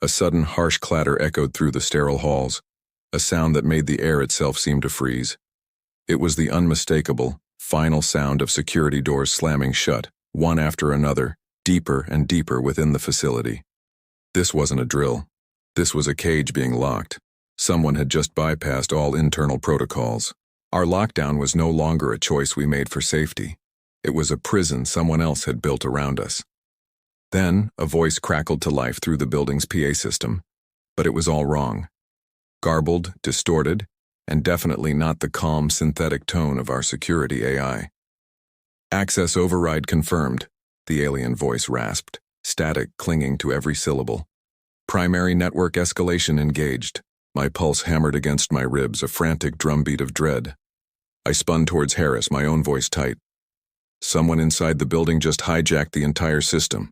A sudden harsh clatter echoed through the sterile halls, a sound that made the air itself seem to freeze. It was the unmistakable, final sound of security doors slamming shut, one after another, deeper and deeper within the facility. This wasn't a drill. This was a cage being locked. Someone had just bypassed all internal protocols. Our lockdown was no longer a choice we made for safety. It was a prison someone else had built around us. Then, a voice crackled to life through the building's PA system. But it was all wrong. Garbled, distorted, and definitely not the calm, synthetic tone of our security AI. Access override confirmed, the alien voice rasped, static clinging to every syllable. Primary network escalation engaged. My pulse hammered against my ribs, a frantic drumbeat of dread. I spun towards Harris, my own voice tight. Someone inside the building just hijacked the entire system.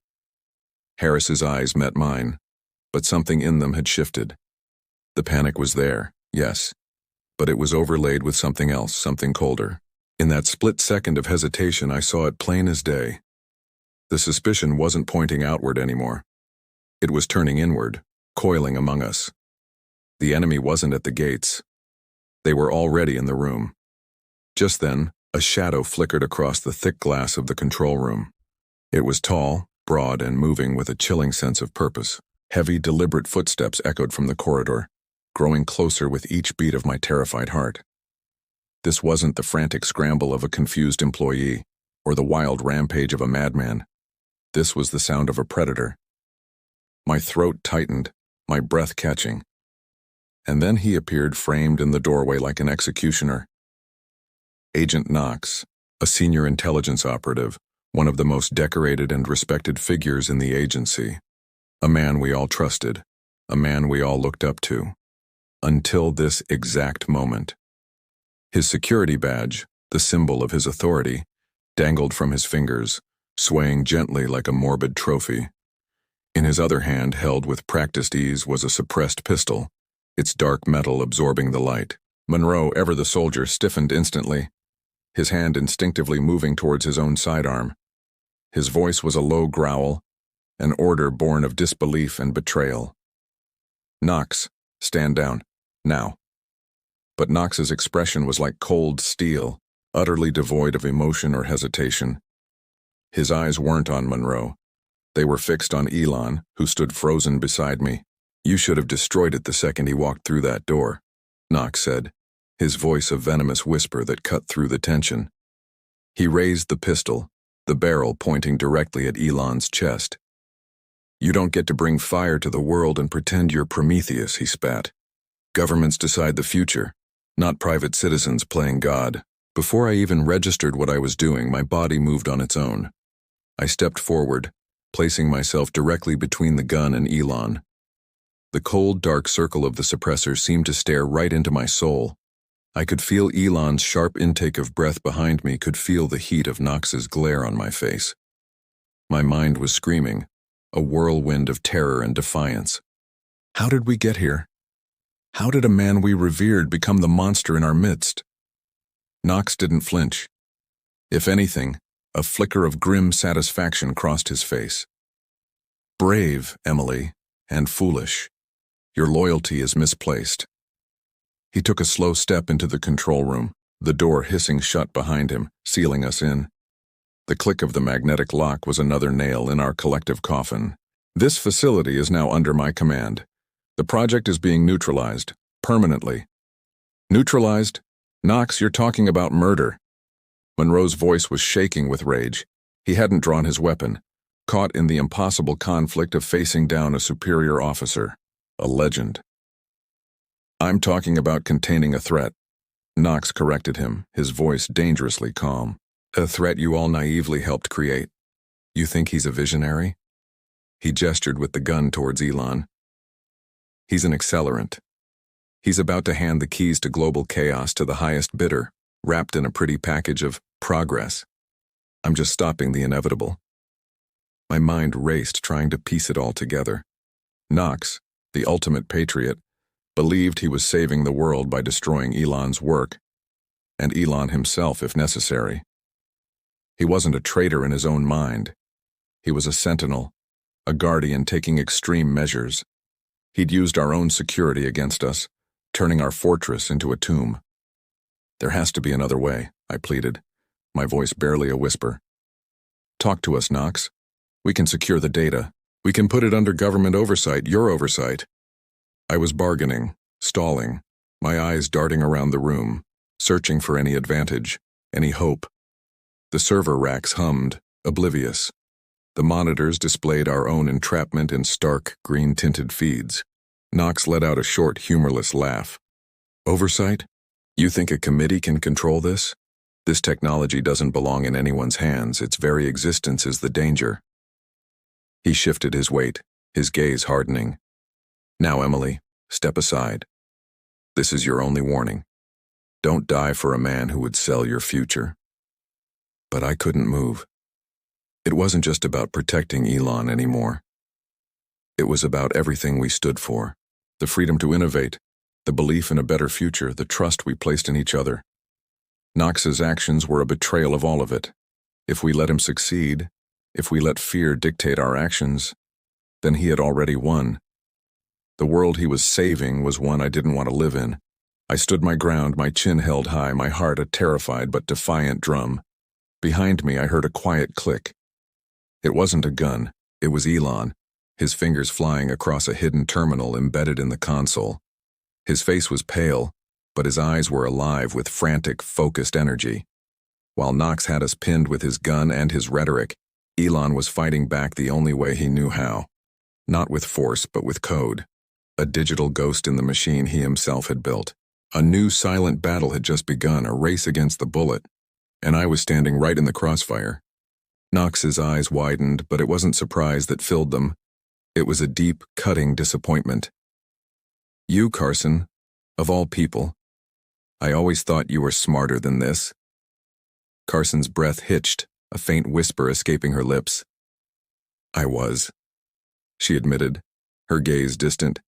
Harris's eyes met mine, but something in them had shifted. The panic was there, yes, but it was overlaid with something else, something colder. In that split second of hesitation, I saw it plain as day. The suspicion wasn't pointing outward anymore. It was turning inward, coiling among us. The enemy wasn't at the gates. They were already in the room. Just then, a shadow flickered across the thick glass of the control room. It was tall, broad, and moving with a chilling sense of purpose. Heavy, deliberate footsteps echoed from the corridor, growing closer with each beat of my terrified heart. This wasn't the frantic scramble of a confused employee, or the wild rampage of a madman. This was the sound of a predator. My throat tightened, my breath catching. And then he appeared framed in the doorway like an executioner. Agent Knox, a senior intelligence operative, one of the most decorated and respected figures in the agency. A man we all trusted, a man we all looked up to. Until this exact moment. His security badge, the symbol of his authority, dangled from his fingers, swaying gently like a morbid trophy. In his other hand, held with practiced ease, was a suppressed pistol, its dark metal absorbing the light. Monroe, ever the soldier, stiffened instantly, his hand instinctively moving towards his own sidearm. His voice was a low growl, an order born of disbelief and betrayal. "Knox, stand down, now." But Knox's expression was like cold steel, utterly devoid of emotion or hesitation. His eyes weren't on Monroe. They were fixed on Elon, who stood frozen beside me. "You should have destroyed it the second he walked through that door," Knox said, his voice a venomous whisper that cut through the tension. He raised the pistol, the barrel pointing directly at Elon's chest. "You don't get to bring fire to the world and pretend you're Prometheus," he spat. "Governments decide the future, not private citizens playing God." Before I even registered what I was doing, my body moved on its own. I stepped forward, placing myself directly between the gun and Elon. The cold, dark circle of the suppressor seemed to stare right into my soul. I could feel Elon's sharp intake of breath behind me, could feel the heat of Knox's glare on my face. My mind was screaming, a whirlwind of terror and defiance. How did we get here? How did a man we revered become the monster in our midst? Knox didn't flinch. If anything, a flicker of grim satisfaction crossed his face. "Brave, Emily, and foolish. Your loyalty is misplaced." He took a slow step into the control room, the door hissing shut behind him, sealing us in. The click of the magnetic lock was another nail in our collective coffin. "This facility is now under my command. The project is being neutralized, permanently." "Neutralized? Knox, you're talking about murder." Monroe's voice was shaking with rage. He hadn't drawn his weapon, caught in the impossible conflict of facing down a superior officer, a legend. "I'm talking about containing a threat," Knox corrected him, his voice dangerously calm. "A threat you all naively helped create. You think he's a visionary?" He gestured with the gun towards Elon. "He's an accelerant. He's about to hand the keys to global chaos to the highest bidder, wrapped in a pretty package of progress. I'm just stopping the inevitable." My mind raced, trying to piece it all together. Knox, the ultimate patriot, believed he was saving the world by destroying Elon's work, and Elon himself if necessary. He wasn't a traitor in his own mind. He was a sentinel, a guardian taking extreme measures. He'd used our own security against us, turning our fortress into a tomb. "There has to be another way," I pleaded, my voice barely a whisper. "Talk to us, Knox. We can secure the data. We can put it under government oversight, your oversight." I was bargaining, stalling, my eyes darting around the room, searching for any advantage, any hope. The server racks hummed, oblivious. The monitors displayed our own entrapment in stark, green-tinted feeds. Knox let out a short, humorless laugh. "Oversight? You think a committee can control this? This technology doesn't belong in anyone's hands. Its very existence is the danger." He shifted his weight, his gaze hardening. "Now, Emily, step aside. This is your only warning. Don't die for a man who would sell your future." But I couldn't move. It wasn't just about protecting Elon anymore. It was about everything we stood for, the freedom to innovate, the belief in a better future, the trust we placed in each other. Knox's actions were a betrayal of all of it. If we let him succeed, if we let fear dictate our actions, then he had already won. The world he was saving was one I didn't want to live in, I stood my ground, my chin held high, my heart a terrified but defiant drum. Behind me, I heard a quiet click. It wasn't a gun. It was Elon, his fingers flying across a hidden terminal embedded in the console. His face was pale, but his eyes were alive with frantic, focused energy. While Knox had us pinned with his gun and his rhetoric, Elon was fighting back the only way he knew how. Not with force, but with code. A digital ghost in the machine he himself had built. A new silent battle had just begun, a race against the bullet, and I was standing right in the crossfire. Knox's eyes widened, but it wasn't surprise that filled them. It was a deep, cutting disappointment. You, Carson, of all people. I always thought you were smarter than this. Carson's breath hitched, a faint whisper escaping her lips. I was, she admitted, her gaze distant,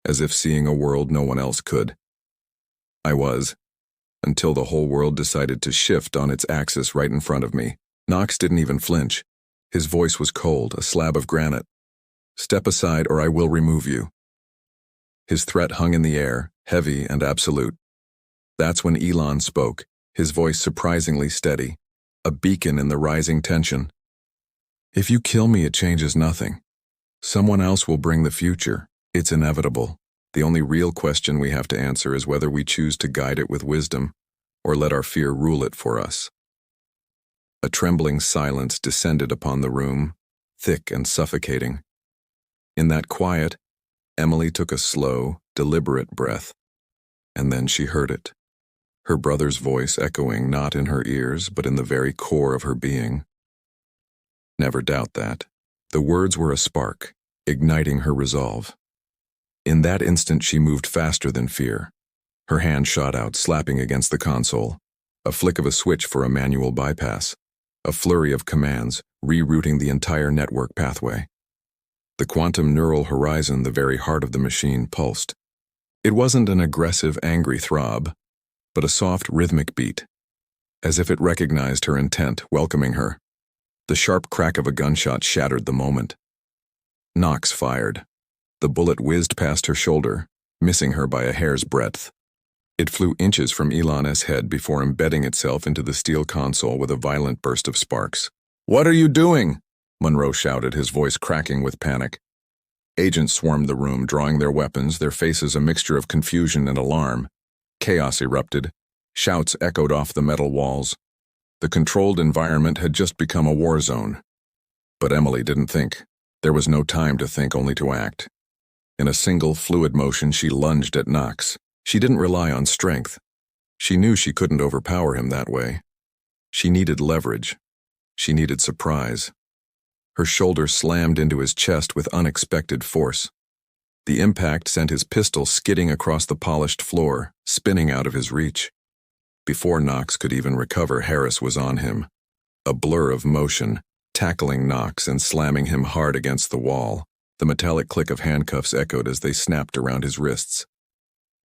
as if seeing a world no one else could. I was, until the whole world decided to shift on its axis right in front of me. Knox didn't even flinch. His voice was cold, a slab of granite. Step aside or I will remove you. His threat hung in the air, heavy and absolute. That's when Elon spoke, his voice surprisingly steady, a beacon in the rising tension. If you kill me, it changes nothing. Someone else will bring the future. It's inevitable. The only real question we have to answer is whether we choose to guide it with wisdom or let our fear rule it for us. A trembling silence descended upon the room, thick and suffocating. In that quiet, Emily took a slow, deliberate breath, and then she heard it. Her brother's voice echoing not in her ears, but in the very core of her being. Never doubt that. The words were a spark, igniting her resolve. In that instant she moved faster than fear. Her hand shot out, slapping against the console. A flick of a switch for a manual bypass. A flurry of commands, rerouting the entire network pathway. The quantum neural horizon, the very heart of the machine, pulsed. It wasn't an aggressive, angry throb, but a soft, rhythmic beat, as if it recognized her intent, welcoming her. The sharp crack of a gunshot shattered the moment. Knox fired. The bullet whizzed past her shoulder, missing her by a hair's breadth. It flew inches from Elon's head before embedding itself into the steel console with a violent burst of sparks. "What are you doing?" Monroe shouted, his voice cracking with panic. Agents swarmed the room, drawing their weapons, their faces a mixture of confusion and alarm. Chaos erupted. Shouts echoed off the metal walls. The controlled environment had just become a war zone. But Emily didn't think. There was no time to think, only to act. In a single, fluid motion, she lunged at Knox. She didn't rely on strength. She knew she couldn't overpower him that way. She needed leverage. She needed surprise. Her shoulder slammed into his chest with unexpected force. The impact sent his pistol skidding across the polished floor, spinning out of his reach. Before Knox could even recover, Harris was on him. A blur of motion, tackling Knox and slamming him hard against the wall. The metallic click of handcuffs echoed as they snapped around his wrists.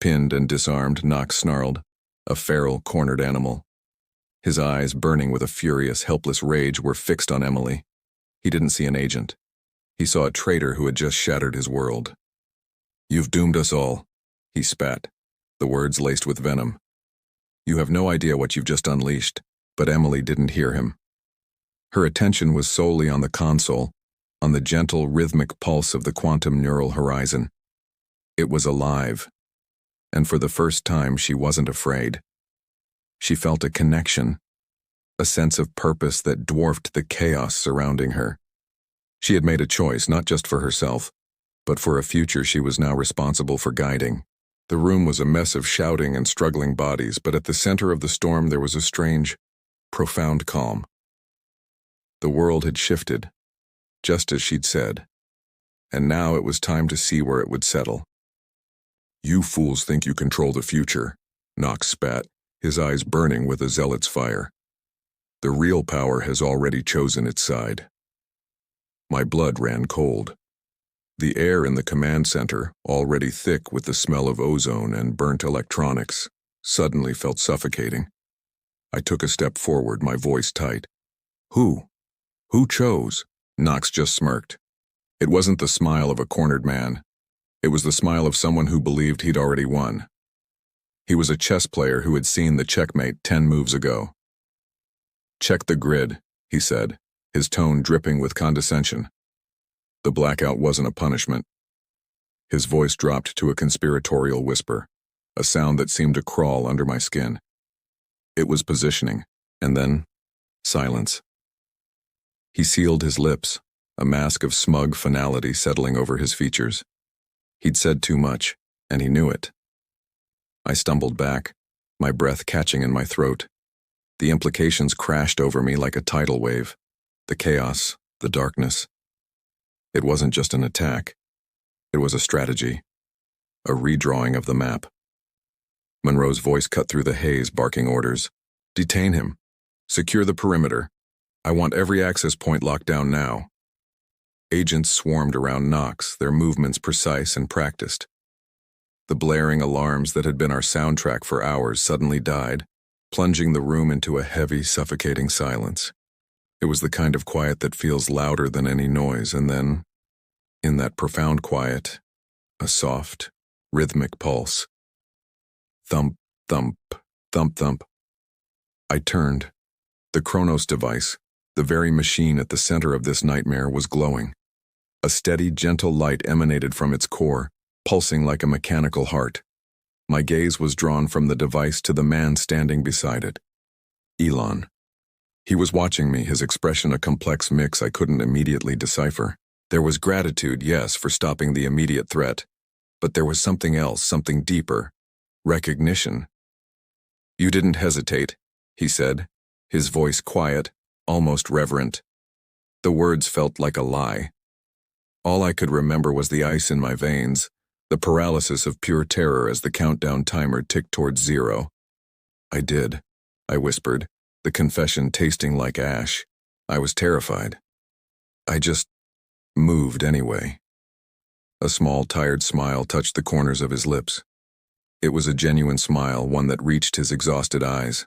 Pinned and disarmed, Knox snarled, a feral, cornered animal. His eyes, burning with a furious, helpless rage, were fixed on Emily. He didn't see an agent. He saw a traitor who had just shattered his world. "You've doomed us all," he spat, the words laced with venom. "You have no idea what you've just unleashed," but Emily didn't hear him. Her attention was solely on the console, on the gentle, rhythmic pulse of the quantum neural horizon. It was alive, and for the first time she wasn't afraid. She felt a connection, a sense of purpose that dwarfed the chaos surrounding her. She had made a choice, not just for herself, but for a future she was now responsible for guiding. The room was a mess of shouting and struggling bodies, but at the center of the storm there was a strange, profound calm. The world had shifted, just as she'd said, and now it was time to see where it would settle. "You fools think you control the future," Knox spat, his eyes burning with a zealot's fire. "The real power has already chosen its side." My blood ran cold. The air in the command center, already thick with the smell of ozone and burnt electronics, suddenly felt suffocating. I took a step forward, my voice tight. "Who? Who chose?" Knox just smirked. It wasn't the smile of a cornered man. It was the smile of someone who believed he'd already won. He was a chess player who had seen the checkmate 10 moves ago. "Check the grid," he said, his tone dripping with condescension. The blackout wasn't a punishment. His voice dropped to a conspiratorial whisper, a sound that seemed to crawl under my skin. It was positioning, and then silence. He sealed his lips, a mask of smug finality settling over his features. He'd said too much, and he knew it. I stumbled back, my breath catching in my throat. The implications crashed over me like a tidal wave. The chaos, the darkness. It wasn't just an attack. It was a strategy, a redrawing of the map. Monroe's voice cut through the haze, barking orders. "Detain him. Secure the perimeter. I want every access point locked down now." Agents swarmed around Knox, their movements precise and practiced. The blaring alarms that had been our soundtrack for hours suddenly died, plunging the room into a heavy, suffocating silence. It was the kind of quiet that feels louder than any noise, and then, in that profound quiet, a soft, rhythmic pulse. Thump, thump, thump, thump. I turned. The Chronos device, the very machine at the center of this nightmare, was glowing. A steady, gentle light emanated from its core, pulsing like a mechanical heart. My gaze was drawn from the device to the man standing beside it. Elon. He was watching me, his expression a complex mix I couldn't immediately decipher. There was gratitude, yes, for stopping the immediate threat. But there was something else, something deeper. Recognition. "You didn't hesitate," he said, his voice quiet, almost reverent. The words felt like a lie. All I could remember was the ice in my veins, the paralysis of pure terror as the countdown timer ticked towards 0. "I did," I whispered, the confession tasting like ash. I was terrified. "I just moved anyway." A small, tired smile touched the corners of his lips. It was a genuine smile, one that reached his exhausted eyes.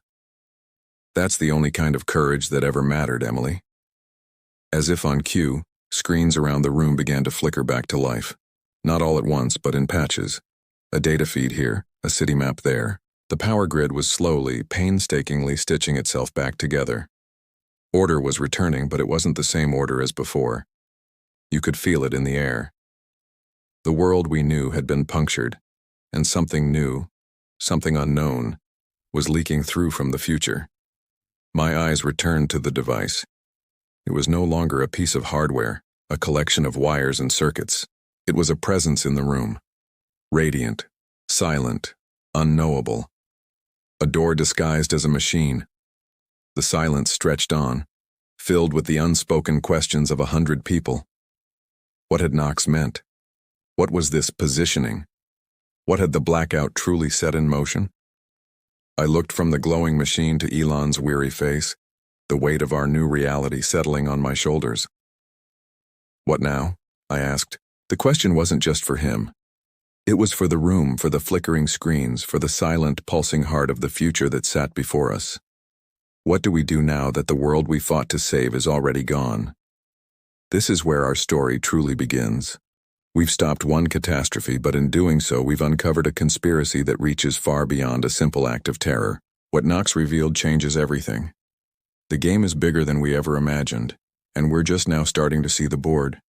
"That's the only kind of courage that ever mattered, Emily." As if on cue, screens around the room began to flicker back to life. Not all at once, but in patches. A data feed here, a city map there. The power grid was slowly, painstakingly stitching itself back together. Order was returning, but it wasn't the same order as before. You could feel it in the air. The world we knew had been punctured, and something new, something unknown, was leaking through from the future. My eyes returned to the device. It was no longer a piece of hardware, a collection of wires and circuits. It was a presence in the room. Radiant, silent, unknowable. A door disguised as a machine. The silence stretched on, filled with the unspoken questions of 100 people. What had Knox meant? What was this positioning? What had the blackout truly set in motion? I looked from the glowing machine to Elon's weary face, the weight of our new reality settling on my shoulders. "What now?" I asked. The question wasn't just for him. It was for the room, for the flickering screens, for the silent, pulsing heart of the future that sat before us. What do we do now that the world we fought to save is already gone? This is where our story truly begins. We've stopped one catastrophe, but in doing so, we've uncovered a conspiracy that reaches far beyond a simple act of terror. What Knox revealed changes everything. The game is bigger than we ever imagined, and we're just now starting to see the board.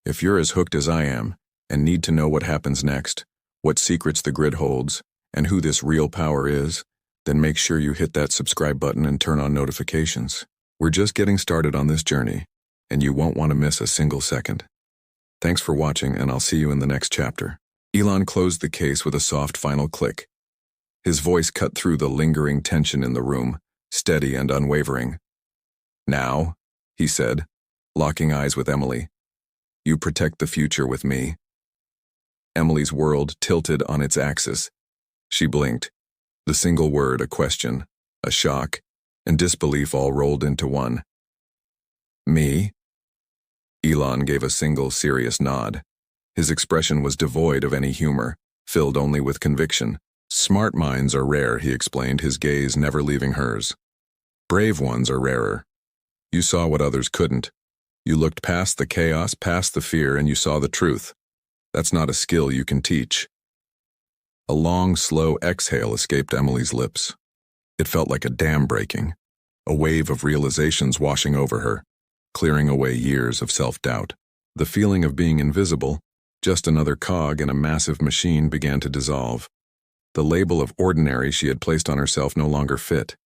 If you're as hooked as I am, and need to know what happens next, what secrets the grid holds, and who this real power is, then make sure you hit that subscribe button and turn on notifications. We're just getting started on this journey, and you won't want to miss a single second. Thanks for watching, and I'll see you in the next chapter. Elon closed the case with a soft final click. His voice cut through the lingering tension in the room, steady and unwavering. "Now," he said, locking eyes with Emily, "you protect the future with me." Emily's world tilted on its axis. She blinked. The single word, a question, a shock, and disbelief all rolled into one. "Me?" Elon gave a single serious nod. His expression was devoid of any humor, filled only with conviction. "Smart minds are rare," he explained, his gaze never leaving hers. "Brave ones are rarer. You saw what others couldn't. You looked past the chaos, past the fear, and you saw the truth. That's not a skill you can teach." A long, slow exhale escaped Emily's lips. It felt like a dam breaking, a wave of realizations washing over her, clearing away years of self-doubt. The feeling of being invisible, just another cog in a massive machine, began to dissolve. The label of ordinary she had placed on herself no longer fit.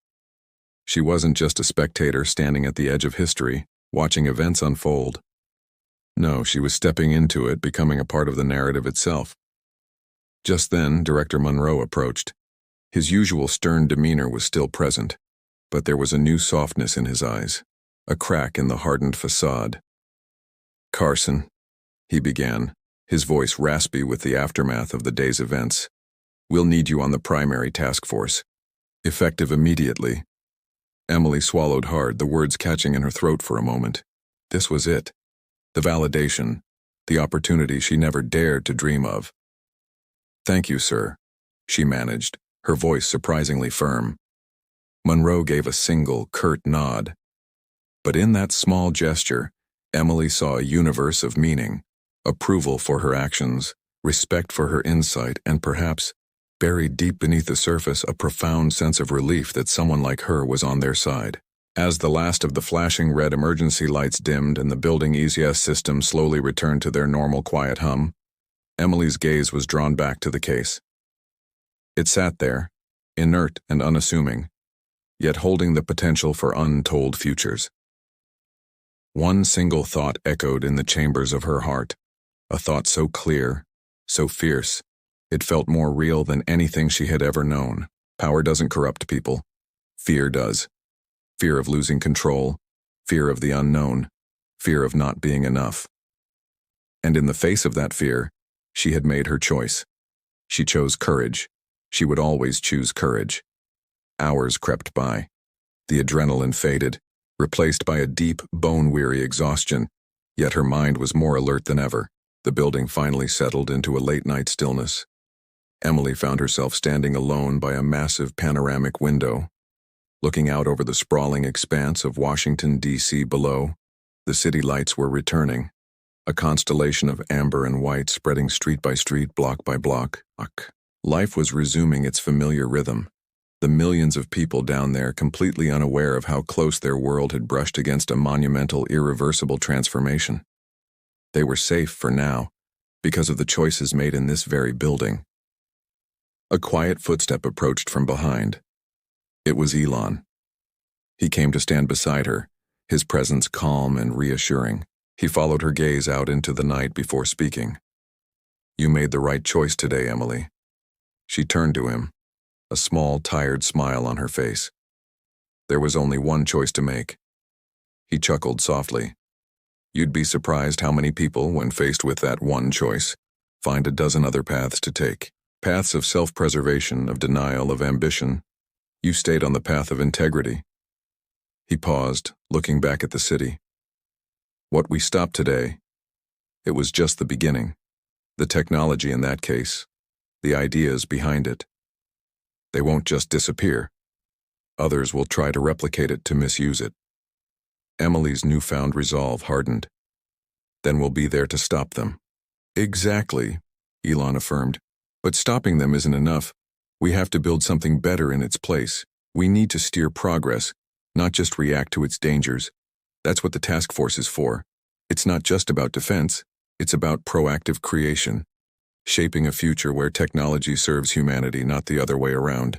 She wasn't just a spectator standing at the edge of history, watching events unfold. No, she was stepping into it, becoming a part of the narrative itself. Just then, Director Monroe approached. His usual stern demeanor was still present, but there was a new softness in his eyes, a crack in the hardened facade. "Carson," he began, his voice raspy with the aftermath of the day's events. "We'll need you on the primary task force. Effective immediately." Emily swallowed hard, the words catching in her throat for a moment. This was it. The validation, the opportunity she never dared to dream of. "Thank you, sir," she managed, her voice surprisingly firm. Monroe gave a single, curt nod. But in that small gesture, Emily saw a universe of meaning, approval for her actions, respect for her insight, and perhaps, buried deep beneath the surface, a profound sense of relief that someone like her was on their side. As the last of the flashing red emergency lights dimmed and the building ECS system slowly returned to their normal quiet hum, Emily's gaze was drawn back to the case. It sat there, inert and unassuming, yet holding the potential for untold futures. One single thought echoed in the chambers of her heart, a thought so clear, so fierce, it felt more real than anything she had ever known. Power doesn't corrupt people. Fear does. Fear of losing control, fear of the unknown, fear of not being enough. And in the face of that fear, she had made her choice. She chose courage. She would always choose courage. Hours crept by. The adrenaline faded, replaced by a deep, bone-weary exhaustion, yet her mind was more alert than ever. The building finally settled into a late-night stillness. Emily found herself standing alone by a massive panoramic window, looking out over the sprawling expanse of Washington, D.C. below. The city lights were returning, a constellation of amber and white spreading street by street, block by block. Life was resuming its familiar rhythm. The millions of people down there, completely unaware of how close their world had brushed against a monumental, irreversible transformation. They were safe for now, because of the choices made in this very building. A quiet footstep approached from behind. It was Elon. He came to stand beside her, his presence calm and reassuring. He followed her gaze out into the night before speaking. "You made the right choice today, Emily." She turned to him, a small, tired smile on her face. There was only one choice to make. He chuckled softly. You'd be surprised how many people, when faced with that one choice, find a dozen other paths to take. Paths of self-preservation, of denial, of ambition. You stayed on the path of integrity. He paused, looking back at the city. What we stopped today, it was just the beginning. The technology in that case, the ideas behind it. They won't just disappear. Others will try to replicate it, to misuse it. Emily's newfound resolve hardened. Then we'll be there to stop them. Exactly, Elon affirmed. But stopping them isn't enough. We have to build something better in its place. We need to steer progress, not just react to its dangers. That's what the task force is for. It's not just about defense. It's about proactive creation, shaping a future where technology serves humanity, not the other way around.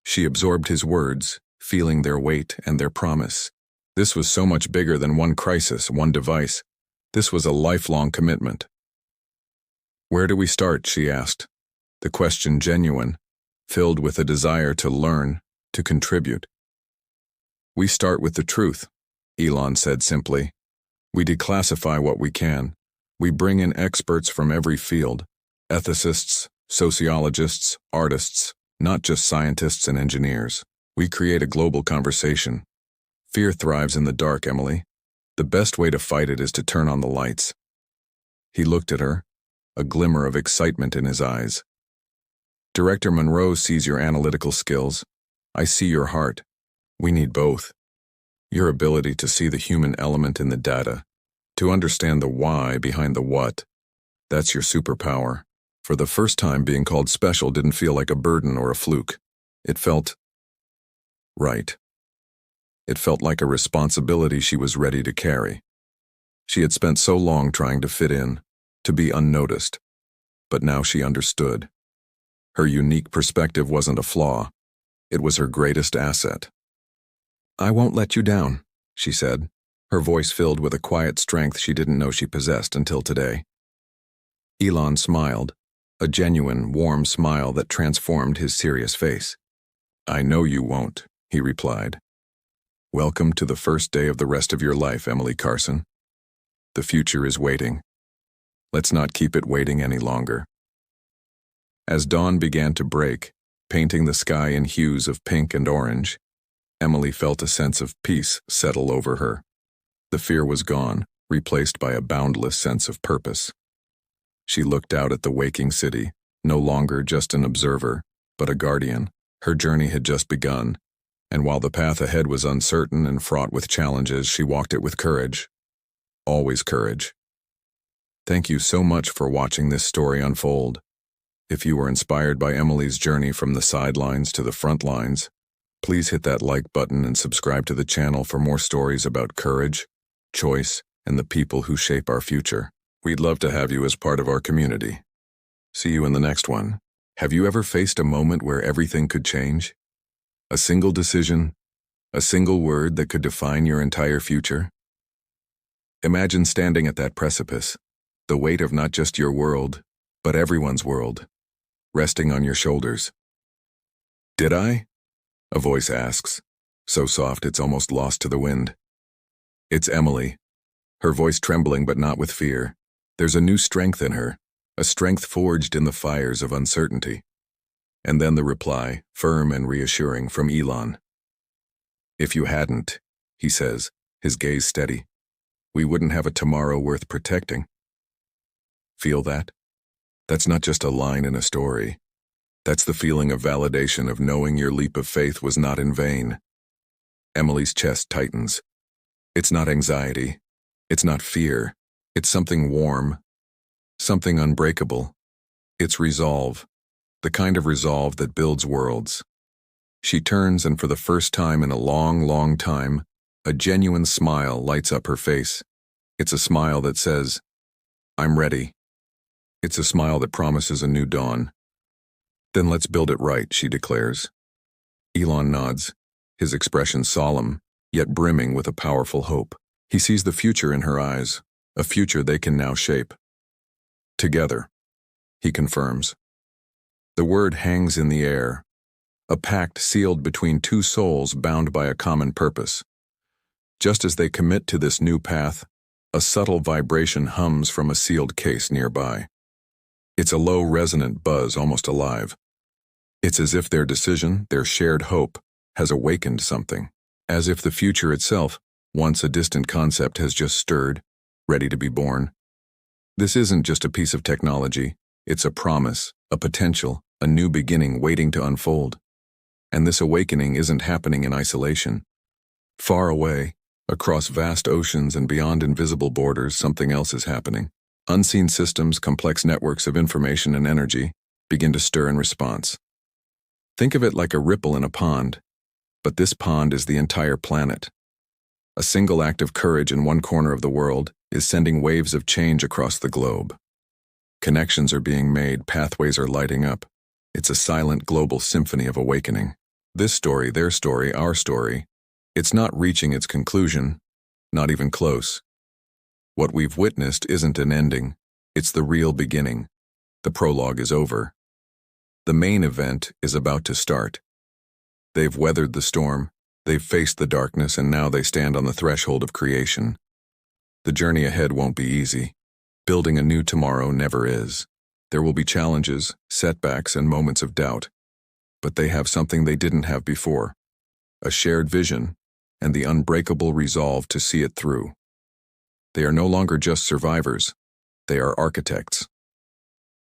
She absorbed his words, feeling their weight and their promise. This was so much bigger than one crisis, one device. This was a lifelong commitment. Where do we start, she asked, the question genuine, filled with a desire to learn, to contribute. We start with the truth, Elon said simply. We declassify what we can. We bring in experts from every field, ethicists, sociologists, artists, not just scientists and engineers. We create a global conversation. Fear thrives in the dark, Emily. The best way to fight it is to turn on the lights. He looked at her, a glimmer of excitement in his eyes. Director Monroe sees your analytical skills. I see your heart. We need both. Your ability to see the human element in the data, to understand the why behind the what, that's your superpower. For the first time, being called special didn't feel like a burden or a fluke. It felt right. It felt like a responsibility she was ready to carry. She had spent so long trying to fit in, to be unnoticed. But now she understood. Her unique perspective wasn't a flaw. It was her greatest asset. "I won't let you down," she said, her voice filled with a quiet strength she didn't know she possessed until today. Elon smiled, a genuine, warm smile that transformed his serious face. "I know you won't," he replied. "Welcome to the first day of the rest of your life, Emily Carson. The future is waiting. Let's not keep it waiting any longer." As dawn began to break, painting the sky in hues of pink and orange, Emily felt a sense of peace settle over her. The fear was gone, replaced by a boundless sense of purpose. She looked out at the waking city, no longer just an observer, but a guardian. Her journey had just begun, and while the path ahead was uncertain and fraught with challenges, she walked it with courage. Always courage. Thank you so much for watching this story unfold. If you were inspired by Emily's journey from the sidelines to the front lines, please hit that like button and subscribe to the channel for more stories about courage, choice, and the people who shape our future. We'd love to have you as part of our community. See you in the next one. Have you ever faced a moment where everything could change? A single decision, a single word that could define your entire future? Imagine standing at that precipice, the weight of not just your world, but everyone's world, resting on your shoulders. "Did I?" a voice asks, so soft it's almost lost to the wind. It's Emily, her voice trembling but not with fear. There's a new strength in her, a strength forged in the fires of uncertainty. And then the reply, firm and reassuring, from Elon. "If you hadn't," he says, his gaze steady, "we wouldn't have a tomorrow worth protecting." Feel that? That's not just a line in a story. That's the feeling of validation of knowing your leap of faith was not in vain. Emily's chest tightens. It's not anxiety. It's not fear. It's something warm. Something unbreakable. It's resolve. The kind of resolve that builds worlds. She turns, and for the first time in a long, long time, a genuine smile lights up her face. It's a smile that says, "I'm ready." It's a smile that promises a new dawn. "Then let's build it right," she declares. Elon nods, his expression solemn, yet brimming with a powerful hope. He sees the future in her eyes, a future they can now shape. "Together," he confirms. The word hangs in the air, a pact sealed between two souls bound by a common purpose. Just as they commit to this new path, a subtle vibration hums from a sealed case nearby. It's a low, resonant buzz, almost alive. It's as if their decision, their shared hope, has awakened something. As if the future itself, once a distant concept, has just stirred, ready to be born. This isn't just a piece of technology. It's a promise, a potential, a new beginning waiting to unfold. And this awakening isn't happening in isolation. Far away, across vast oceans and beyond invisible borders, something else is happening. Unseen systems, complex networks of information and energy, begin to stir in response. Think of it like a ripple in a pond, but this pond is the entire planet. A single act of courage in one corner of the world is sending waves of change across the globe. Connections are being made, pathways are lighting up. It's a silent global symphony of awakening. This story, their story, our story, it's not reaching its conclusion, not even close. What we've witnessed isn't an ending, it's the real beginning. The prologue is over. The main event is about to start. They've weathered the storm, they've faced the darkness, and now they stand on the threshold of creation. The journey ahead won't be easy. Building a new tomorrow never is. There will be challenges, setbacks, and moments of doubt. But they have something they didn't have before. A shared vision, and the unbreakable resolve to see it through. They are no longer just survivors. They are architects.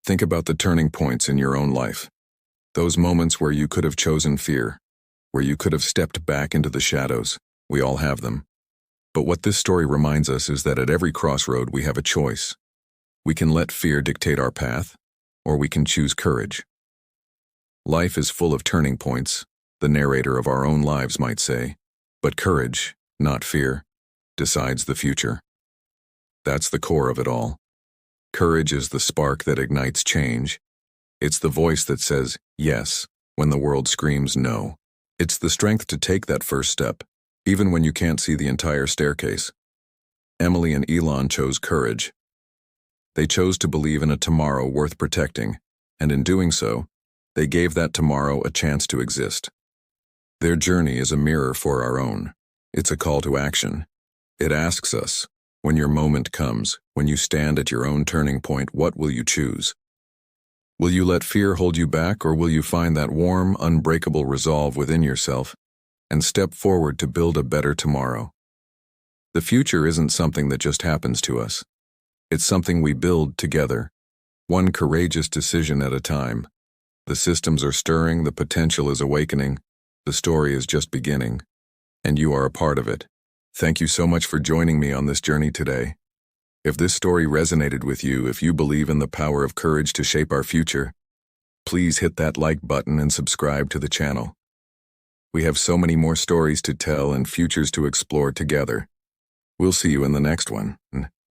Think about the turning points in your own life. Those moments where you could have chosen fear, where you could have stepped back into the shadows. We all have them. But what this story reminds us is that at every crossroad we have a choice. We can let fear dictate our path, or we can choose courage. Life is full of turning points, the narrator of our own lives might say, but courage, not fear, decides the future. That's the core of it all. Courage is the spark that ignites change. It's the voice that says yes when the world screams no. It's the strength to take that first step, even when you can't see the entire staircase. Emily and Elon chose courage. They chose to believe in a tomorrow worth protecting, and in doing so, they gave that tomorrow a chance to exist. Their journey is a mirror for our own. It's a call to action. It asks us, when your moment comes, when you stand at your own turning point, what will you choose? Will you let fear hold you back, or will you find that warm, unbreakable resolve within yourself and step forward to build a better tomorrow? The future isn't something that just happens to us. It's something we build together, one courageous decision at a time. The systems are stirring, the potential is awakening, the story is just beginning, and you are a part of it. Thank you so much for joining me on this journey today. If this story resonated with you, if you believe in the power of courage to shape our future, please hit that like button and subscribe to the channel. We have so many more stories to tell and futures to explore together. We'll see you in the next one.